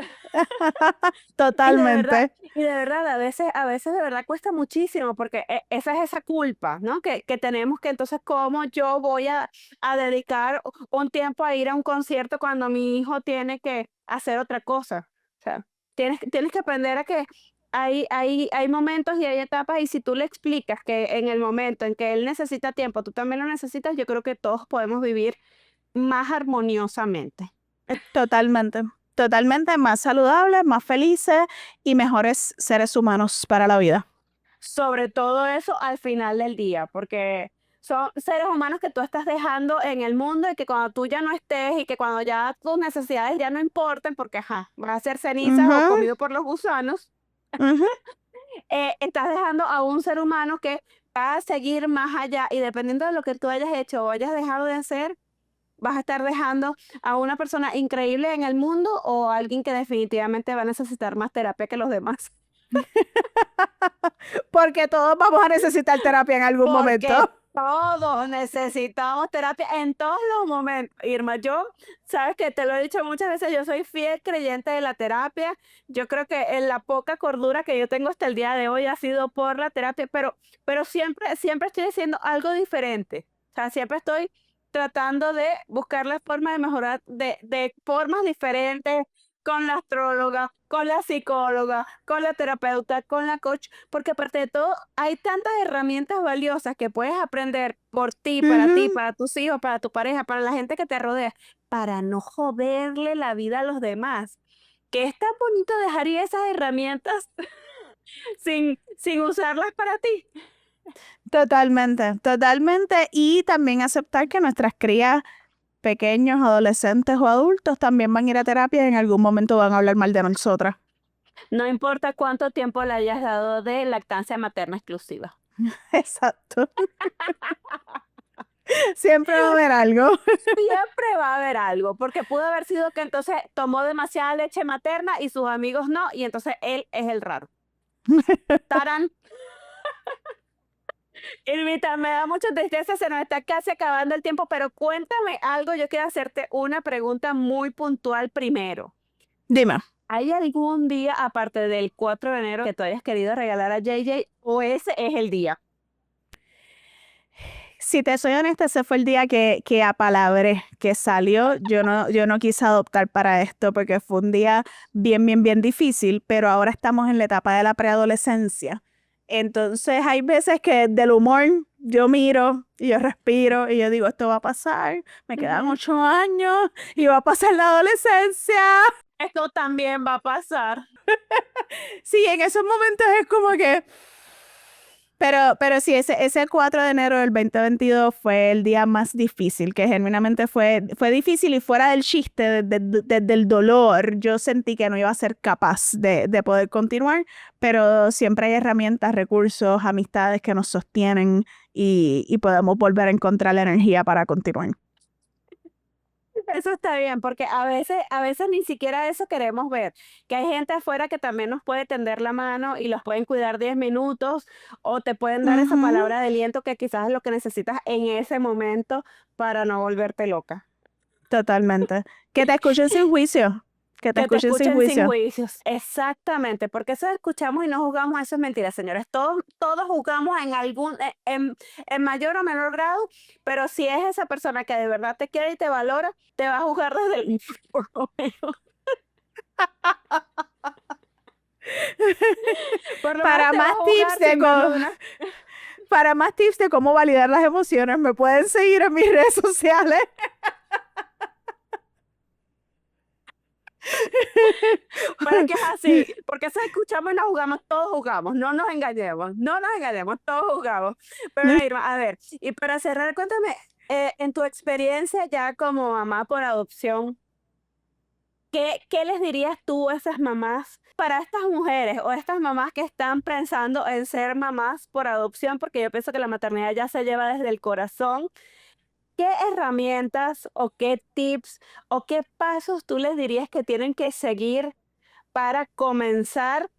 Totalmente. Y de verdad, a veces de verdad cuesta muchísimo porque esa es esa culpa, ¿no? Que tenemos que entonces, ¿cómo yo voy a dedicar un tiempo a ir a un concierto cuando mi hijo tiene que hacer otra cosa? O sea, tienes que aprender a que hay momentos y hay etapas y si tú le explicas que en el momento en que él necesita tiempo, tú también lo necesitas, yo creo que todos podemos vivir más armoniosamente. Totalmente. Totalmente más saludables, más felices y mejores seres humanos para la vida. Sobre todo eso al final del día, porque son seres humanos que tú estás dejando en el mundo y que cuando tú ya no estés y que cuando ya tus necesidades ya no importen, porque ajá, vas a ser cenizas o Ujú, comido por los gusanos, ujú. estás dejando a un ser humano que va a seguir más allá y dependiendo de lo que tú hayas hecho o hayas dejado de hacer, vas a estar dejando a una persona increíble en el mundo o a alguien que definitivamente va a necesitar más terapia que los demás. Porque todos vamos a necesitar terapia en algún momento. Porque todos necesitamos terapia en todos los momentos. Irma, yo, sabes que te lo he dicho muchas veces, yo soy fiel creyente de la terapia. Yo creo que en la poca cordura que yo tengo hasta el día de hoy ha sido por la terapia, pero siempre estoy haciendo algo diferente. O sea, siempre estoy tratando de buscar la forma de mejorar de formas diferentes con la astróloga, con la psicóloga, con la terapeuta, con la coach, porque aparte de todo, hay tantas herramientas valiosas que puedes aprender por ti, Ujú. para tus hijos, para tu pareja, para la gente que te rodea, para no joderle la vida a los demás. Que es tan bonito dejar ir esas herramientas sin usarlas para ti. Totalmente, totalmente. Y también aceptar que nuestras crías, pequeños, adolescentes o adultos, también van a ir a terapia y en algún momento van a hablar mal de nosotras. No importa cuánto tiempo le hayas dado de lactancia materna exclusiva. Exacto. Siempre va a haber algo. Siempre va a haber algo, porque pudo haber sido que entonces tomó demasiada leche materna y sus amigos no, y entonces él es el raro. Tarán. Irmita, me da mucha tristeza, se nos está casi acabando el tiempo, pero cuéntame algo, yo quiero hacerte una pregunta muy puntual primero. Dime. ¿Hay algún día, aparte del 4 de enero, que tú hayas querido regalar a JJ o ese es el día? Si te soy honesta, ese fue el día que apalabré, que salió. Yo no quise adoptar para esto porque fue un día bien difícil, pero ahora estamos en la etapa de la preadolescencia. Entonces hay veces que del humor yo miro y yo respiro y yo digo, esto va a pasar, me quedan 8 años y va a pasar la adolescencia. Esto también va a pasar. Sí, en esos momentos es como que... Pero sí, ese 4 de enero del 2022 fue el día más difícil, que genuinamente fue difícil y fuera del chiste, del dolor, yo sentí que no iba a ser capaz de poder continuar, pero siempre hay herramientas, recursos, amistades que nos sostienen y podemos volver a encontrar la energía para continuar. Eso está bien, porque a veces ni siquiera eso queremos ver, que hay gente afuera que también nos puede tender la mano y los pueden cuidar 10 minutos o te pueden dar esa Ujú, palabra de aliento que quizás es lo que necesitas en ese momento para no volverte loca. totalmente. Que te escuchen sin juicio, que te Que te escuchen sin escuchen sin juicio. juicios. Exactamente, porque eso de escuchamos y no juzgamos, eso es mentira, señores. Todos juzgamos en mayor o menor grado, pero si es esa persona que de verdad te quiere y te valora, te va a juzgar desde el por lo menos. Por lo menos Para te va a más tips juzgar de sin verlo de una. Para más tips de cómo validar las emociones, me pueden seguir en mis redes sociales. Pero es que es así, porque eso escuchamos y nos jugamos, todos jugamos, no nos engañemos, no nos engañemos, todos jugamos. Pero Irma, a ver, y para cerrar, cuéntame, en tu experiencia ya como mamá por adopción, ¿qué les dirías tú a esas mamás, para estas mujeres o estas mamás que están pensando en ser mamás por adopción? Porque yo pienso que la maternidad ya se lleva desde el corazón. ¿Qué herramientas o qué tips o qué pasos tú les dirías que tienen que seguir para comenzar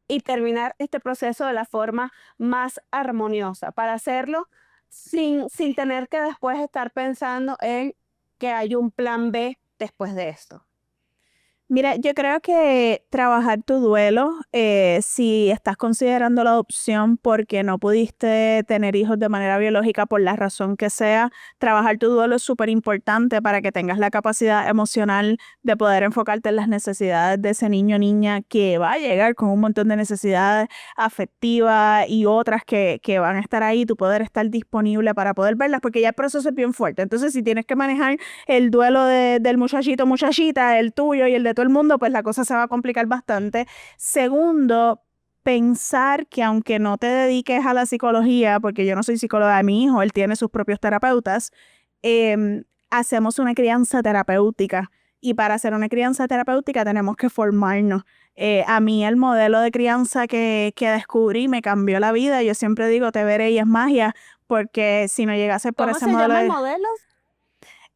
y terminar este proceso de la forma más armoniosa, para hacerlo sin tener que después estar pensando en que hay un plan B después de esto? Mira, yo creo que trabajar tu duelo, si estás considerando la adopción porque no pudiste tener hijos de manera biológica por la razón que sea, trabajar tu duelo es súper importante para que tengas la capacidad emocional de poder enfocarte en las necesidades de ese niño o niña que va a llegar con un montón de necesidades afectivas y otras que van a estar ahí, tu poder estar disponible para poder verlas, porque ya el proceso es bien fuerte. Entonces, si tienes que manejar el duelo del muchachito, muchachita, el tuyo y el de todo el mundo, pues la cosa se va a complicar bastante. Segundo, pensar que aunque no te dediques a la psicología, porque yo no soy psicóloga de mi hijo, él tiene sus propios terapeutas, hacemos una crianza terapéutica. Y para hacer una crianza terapéutica tenemos que formarnos. A mí el modelo de crianza que descubrí me cambió la vida. Yo siempre digo, te veré y es magia, porque si no llegase por ¿Cómo ese se modelo llama el de... modelo?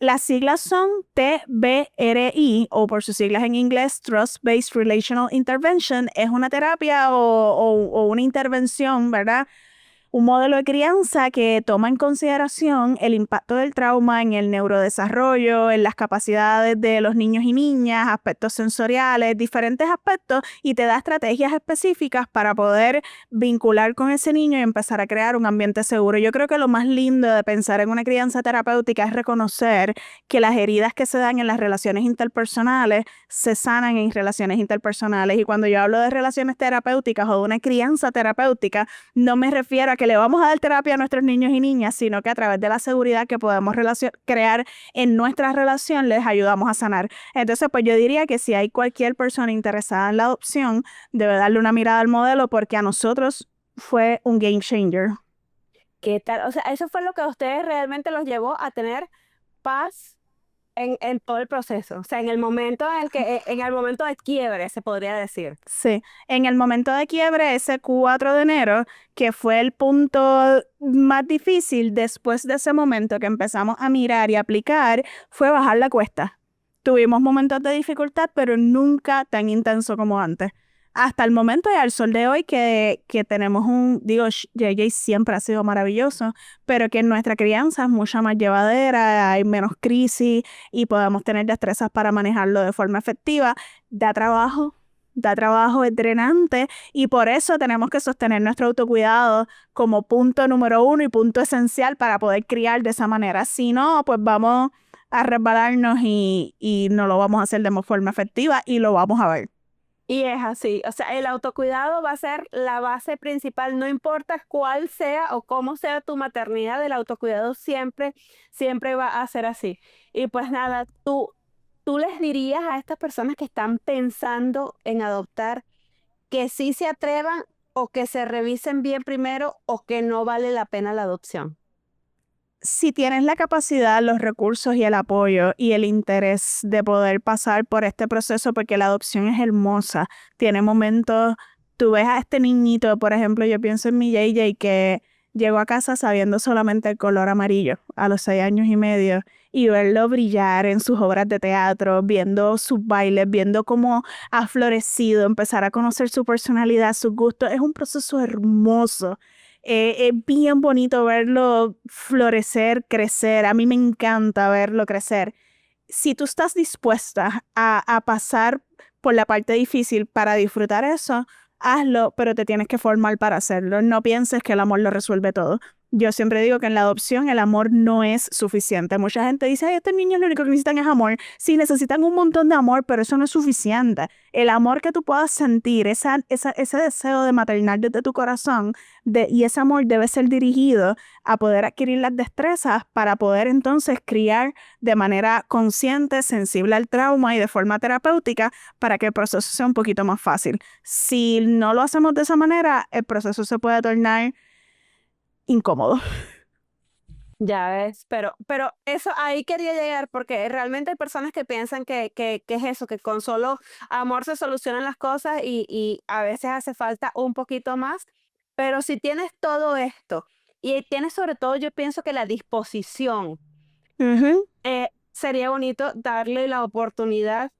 Las siglas son TBRI o por sus siglas en inglés Trust Based Relational Intervention. Es una terapia o una intervención, ¿verdad? un modelo de crianza que toma en consideración el impacto del trauma en el neurodesarrollo, en las capacidades de los niños y niñas, aspectos sensoriales, diferentes aspectos, y te da estrategias específicas para poder vincular con ese niño y empezar a crear un ambiente seguro. Yo creo que lo más lindo de pensar en una crianza terapéutica es reconocer que las heridas que se dan en las relaciones interpersonales se sanan en relaciones interpersonales. Y cuando yo hablo de relaciones terapéuticas o de una crianza terapéutica, no me refiero a que le vamos a dar terapia a nuestros niños y niñas, sino que a través de la seguridad que podemos crear en nuestra relación les ayudamos a sanar. Entonces, pues yo diría que si hay cualquier persona interesada en la adopción, debe darle una mirada al modelo porque a nosotros fue un game changer. ¿Qué tal? O sea, eso fue lo que a ustedes realmente los llevó a tener paz en todo el proceso. O sea, en el momento en el momento de quiebre, se podría decir. Sí, en el momento de quiebre, ese 4 de enero, que fue el punto más difícil después de ese momento que empezamos a mirar y aplicar, fue bajar la cuesta. Tuvimos momentos de dificultad, pero nunca tan intenso como antes. Hasta el momento y al sol de hoy que tenemos JJ siempre ha sido maravilloso, pero que nuestra crianza es mucho más llevadera, hay menos crisis y podemos tener destrezas para manejarlo de forma efectiva. Da trabajo, es drenante y por eso tenemos que sostener nuestro autocuidado como punto número uno y punto esencial para poder criar de esa manera. Si no, pues vamos a resbalarnos y no lo vamos a hacer de forma efectiva y lo vamos a ver. Y es así, o sea, el autocuidado va a ser la base principal, no importa cuál sea o cómo sea tu maternidad, el autocuidado siempre, siempre va a ser así. Y pues nada, tú les dirías a estas personas que están pensando en adoptar que sí se atrevan o que se revisen bien primero o que no vale la pena la adopción. Si tienes la capacidad, los recursos y el apoyo y el interés de poder pasar por este proceso, porque la adopción es hermosa, tiene momentos, tú ves a este niñito, por ejemplo, yo pienso en mi JJ que llegó a casa sabiendo solamente el color amarillo a los 6 años y medio y verlo brillar en sus obras de teatro, viendo sus bailes, viendo cómo ha florecido, empezar a conocer su personalidad, sus gustos, es un proceso hermoso. Es bien bonito verlo florecer, crecer. A mí me encanta verlo crecer. Si tú estás dispuesta a pasar por la parte difícil para disfrutar eso, hazlo, pero te tienes que formar para hacerlo. No pienses que el amor lo resuelve todo. Yo siempre digo que en la adopción el amor no es suficiente. Mucha gente dice, ay, estos niños lo único que necesitan es amor. Sí, necesitan un montón de amor, pero eso no es suficiente. El amor que tú puedas sentir, ese deseo de maternar desde tu corazón, y ese amor debe ser dirigido a poder adquirir las destrezas para poder entonces criar de manera consciente, sensible al trauma y de forma terapéutica para que el proceso sea un poquito más fácil. Si no lo hacemos de esa manera, el proceso se puede tornar incómodo. Ya ves, pero eso ahí quería llegar porque realmente hay personas que piensan que es eso, que con solo amor se solucionan las cosas y a veces hace falta un poquito más, pero si tienes todo esto y tienes sobre todo, yo pienso que la disposición, Ujú. sería bonito darle la oportunidad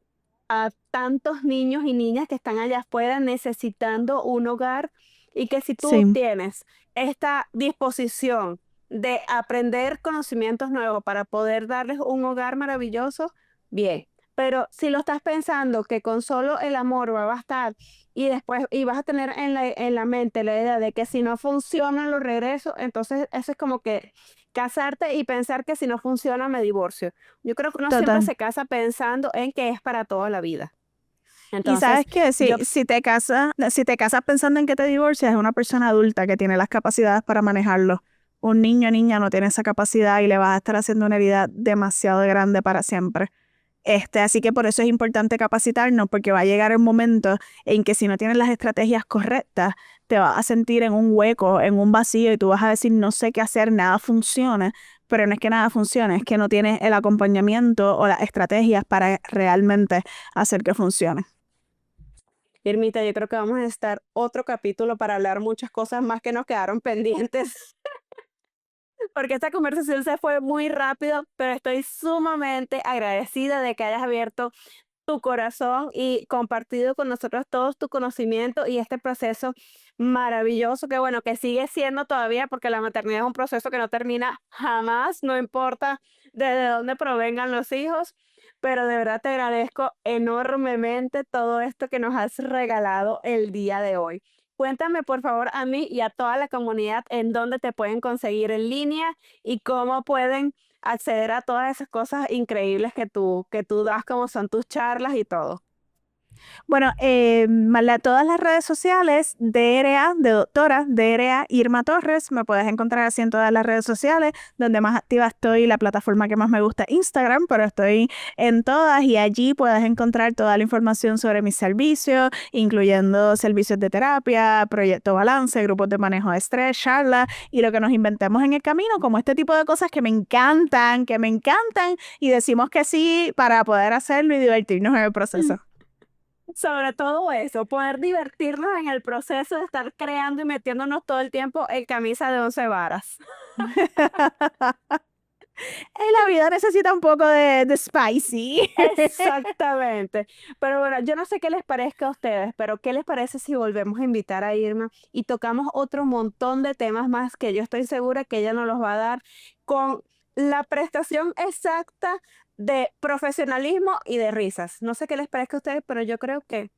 a tantos niños y niñas que están allá afuera necesitando un hogar y que si tú Sí, tienes esta disposición de aprender conocimientos nuevos para poder darles un hogar maravilloso, bien. Pero si lo estás pensando que con solo el amor va a bastar y después y vas a tener en la mente la idea de que si no funcionan los regresos, entonces eso es como que casarte y pensar que si no funciona me divorcio. Yo creo que uno siempre total. se casa pensando en que es para toda la vida. Y Entonces, sabes que yo, si te casas pensando en que te divorcias, es una persona adulta que tiene las capacidades para manejarlo. Un niño o niña no tiene esa capacidad y le vas a estar haciendo una herida demasiado grande para siempre. Así que por eso es importante capacitarnos, porque va a llegar el momento en que si no tienes las estrategias correctas, te vas a sentir en un hueco, en un vacío, y tú vas a decir, no sé qué hacer, nada funciona, pero no es que nada funcione, es que no tienes el acompañamiento o las estrategias para realmente hacer que funcione. Irmita, yo creo que vamos a estar otro capítulo para hablar muchas cosas más que nos quedaron pendientes, porque esta conversación se fue muy rápido, pero estoy sumamente agradecida de que hayas abierto tu corazón y compartido con nosotros todos tu conocimiento y este proceso maravilloso que bueno, que sigue siendo todavía, porque la maternidad es un proceso que no termina jamás, no importa desde dónde provengan los hijos, pero de verdad te agradezco enormemente todo esto que nos has regalado el día de hoy. Cuéntame, por favor, a mí y a toda la comunidad en dónde te pueden conseguir en línea y cómo pueden acceder a todas esas cosas increíbles que tú das, como son tus charlas y todo. Bueno, todas las redes sociales, DRA, de doctora, DRA Irma Torres, me puedes encontrar así en todas las redes sociales, donde más activa estoy, la plataforma que más me gusta, Instagram, pero estoy en todas y allí puedes encontrar toda la información sobre mis servicios, incluyendo servicios de terapia, proyecto balance, grupos de manejo de estrés, charlas y lo que nos inventemos en el camino, como este tipo de cosas que me encantan y decimos que sí para poder hacerlo y divertirnos en el proceso. Sobre todo eso, poder divertirnos en el proceso de estar creando y metiéndonos todo el tiempo en camisa de 11 varas. La vida necesita un poco de spicy. Exactamente. Pero bueno, yo no sé qué les parezca a ustedes, pero ¿qué les parece si volvemos a invitar a Irma y tocamos otro montón de temas más que yo estoy segura que ella nos los va a dar con la prestación exacta de profesionalismo y de risas? No sé qué les parezca a ustedes, pero yo creo que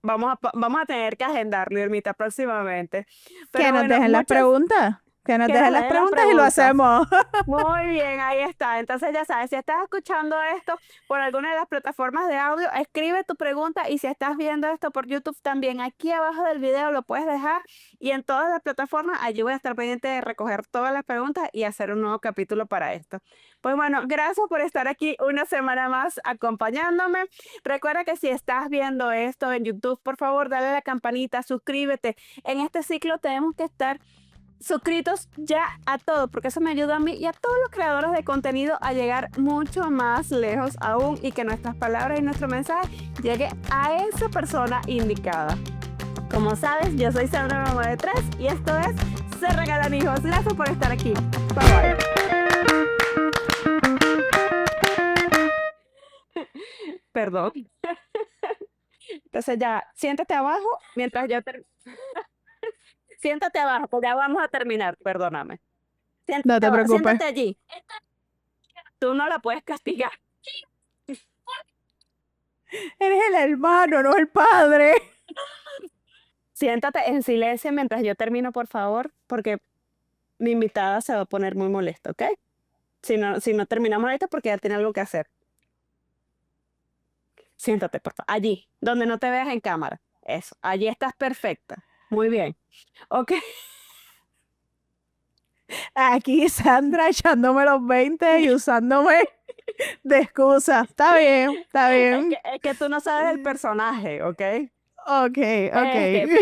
vamos a tener que agendarlo, Irmita, próximamente. Que Pero nos bueno, dejen las preguntas. Que nos que dejen nos las dejen las preguntas y lo preguntas. hacemos. Muy bien, ahí está. Entonces ya sabes, si estás escuchando esto por alguna de las plataformas de audio, escribe tu pregunta y si estás viendo esto por YouTube también, aquí abajo del video lo puedes dejar y en todas las plataformas allí voy a estar pendiente de recoger todas las preguntas y hacer un nuevo capítulo para esto. Pues bueno, gracias por estar aquí una semana más acompañándome. Recuerda que si estás viendo esto en YouTube, por favor, dale a la campanita, suscríbete. En este ciclo tenemos que estar suscritos ya a todo, porque eso me ayuda a mí y a todos los creadores de contenido a llegar mucho más lejos aún y que nuestras palabras y nuestro mensaje llegue a esa persona indicada. Como sabes, yo soy Sandra, mamá de 3 y esto es Se Regalan Hijos. Gracias por estar aquí. Bye bye. Perdón. Entonces ya, siéntate abajo mientras yo siéntate abajo, porque ya vamos a terminar, perdóname. Siéntate No te abajo, preocupes. siéntate allí. Tú no la puedes castigar. Eres el hermano, no el padre. Siéntate en silencio mientras yo termino, por favor, porque mi invitada se va a poner muy molesta, ¿ok? Si no terminamos ahorita porque ella tiene algo que hacer. Siéntate, por favor. Allí, donde no te veas en cámara. Eso, allí estás perfecta. Muy bien. Ok. Aquí Sandra echándome los 20 y usándome de excusa. Está bien, está bien. Es que tú no sabes el personaje, ¿ok? Ok, ok. Este,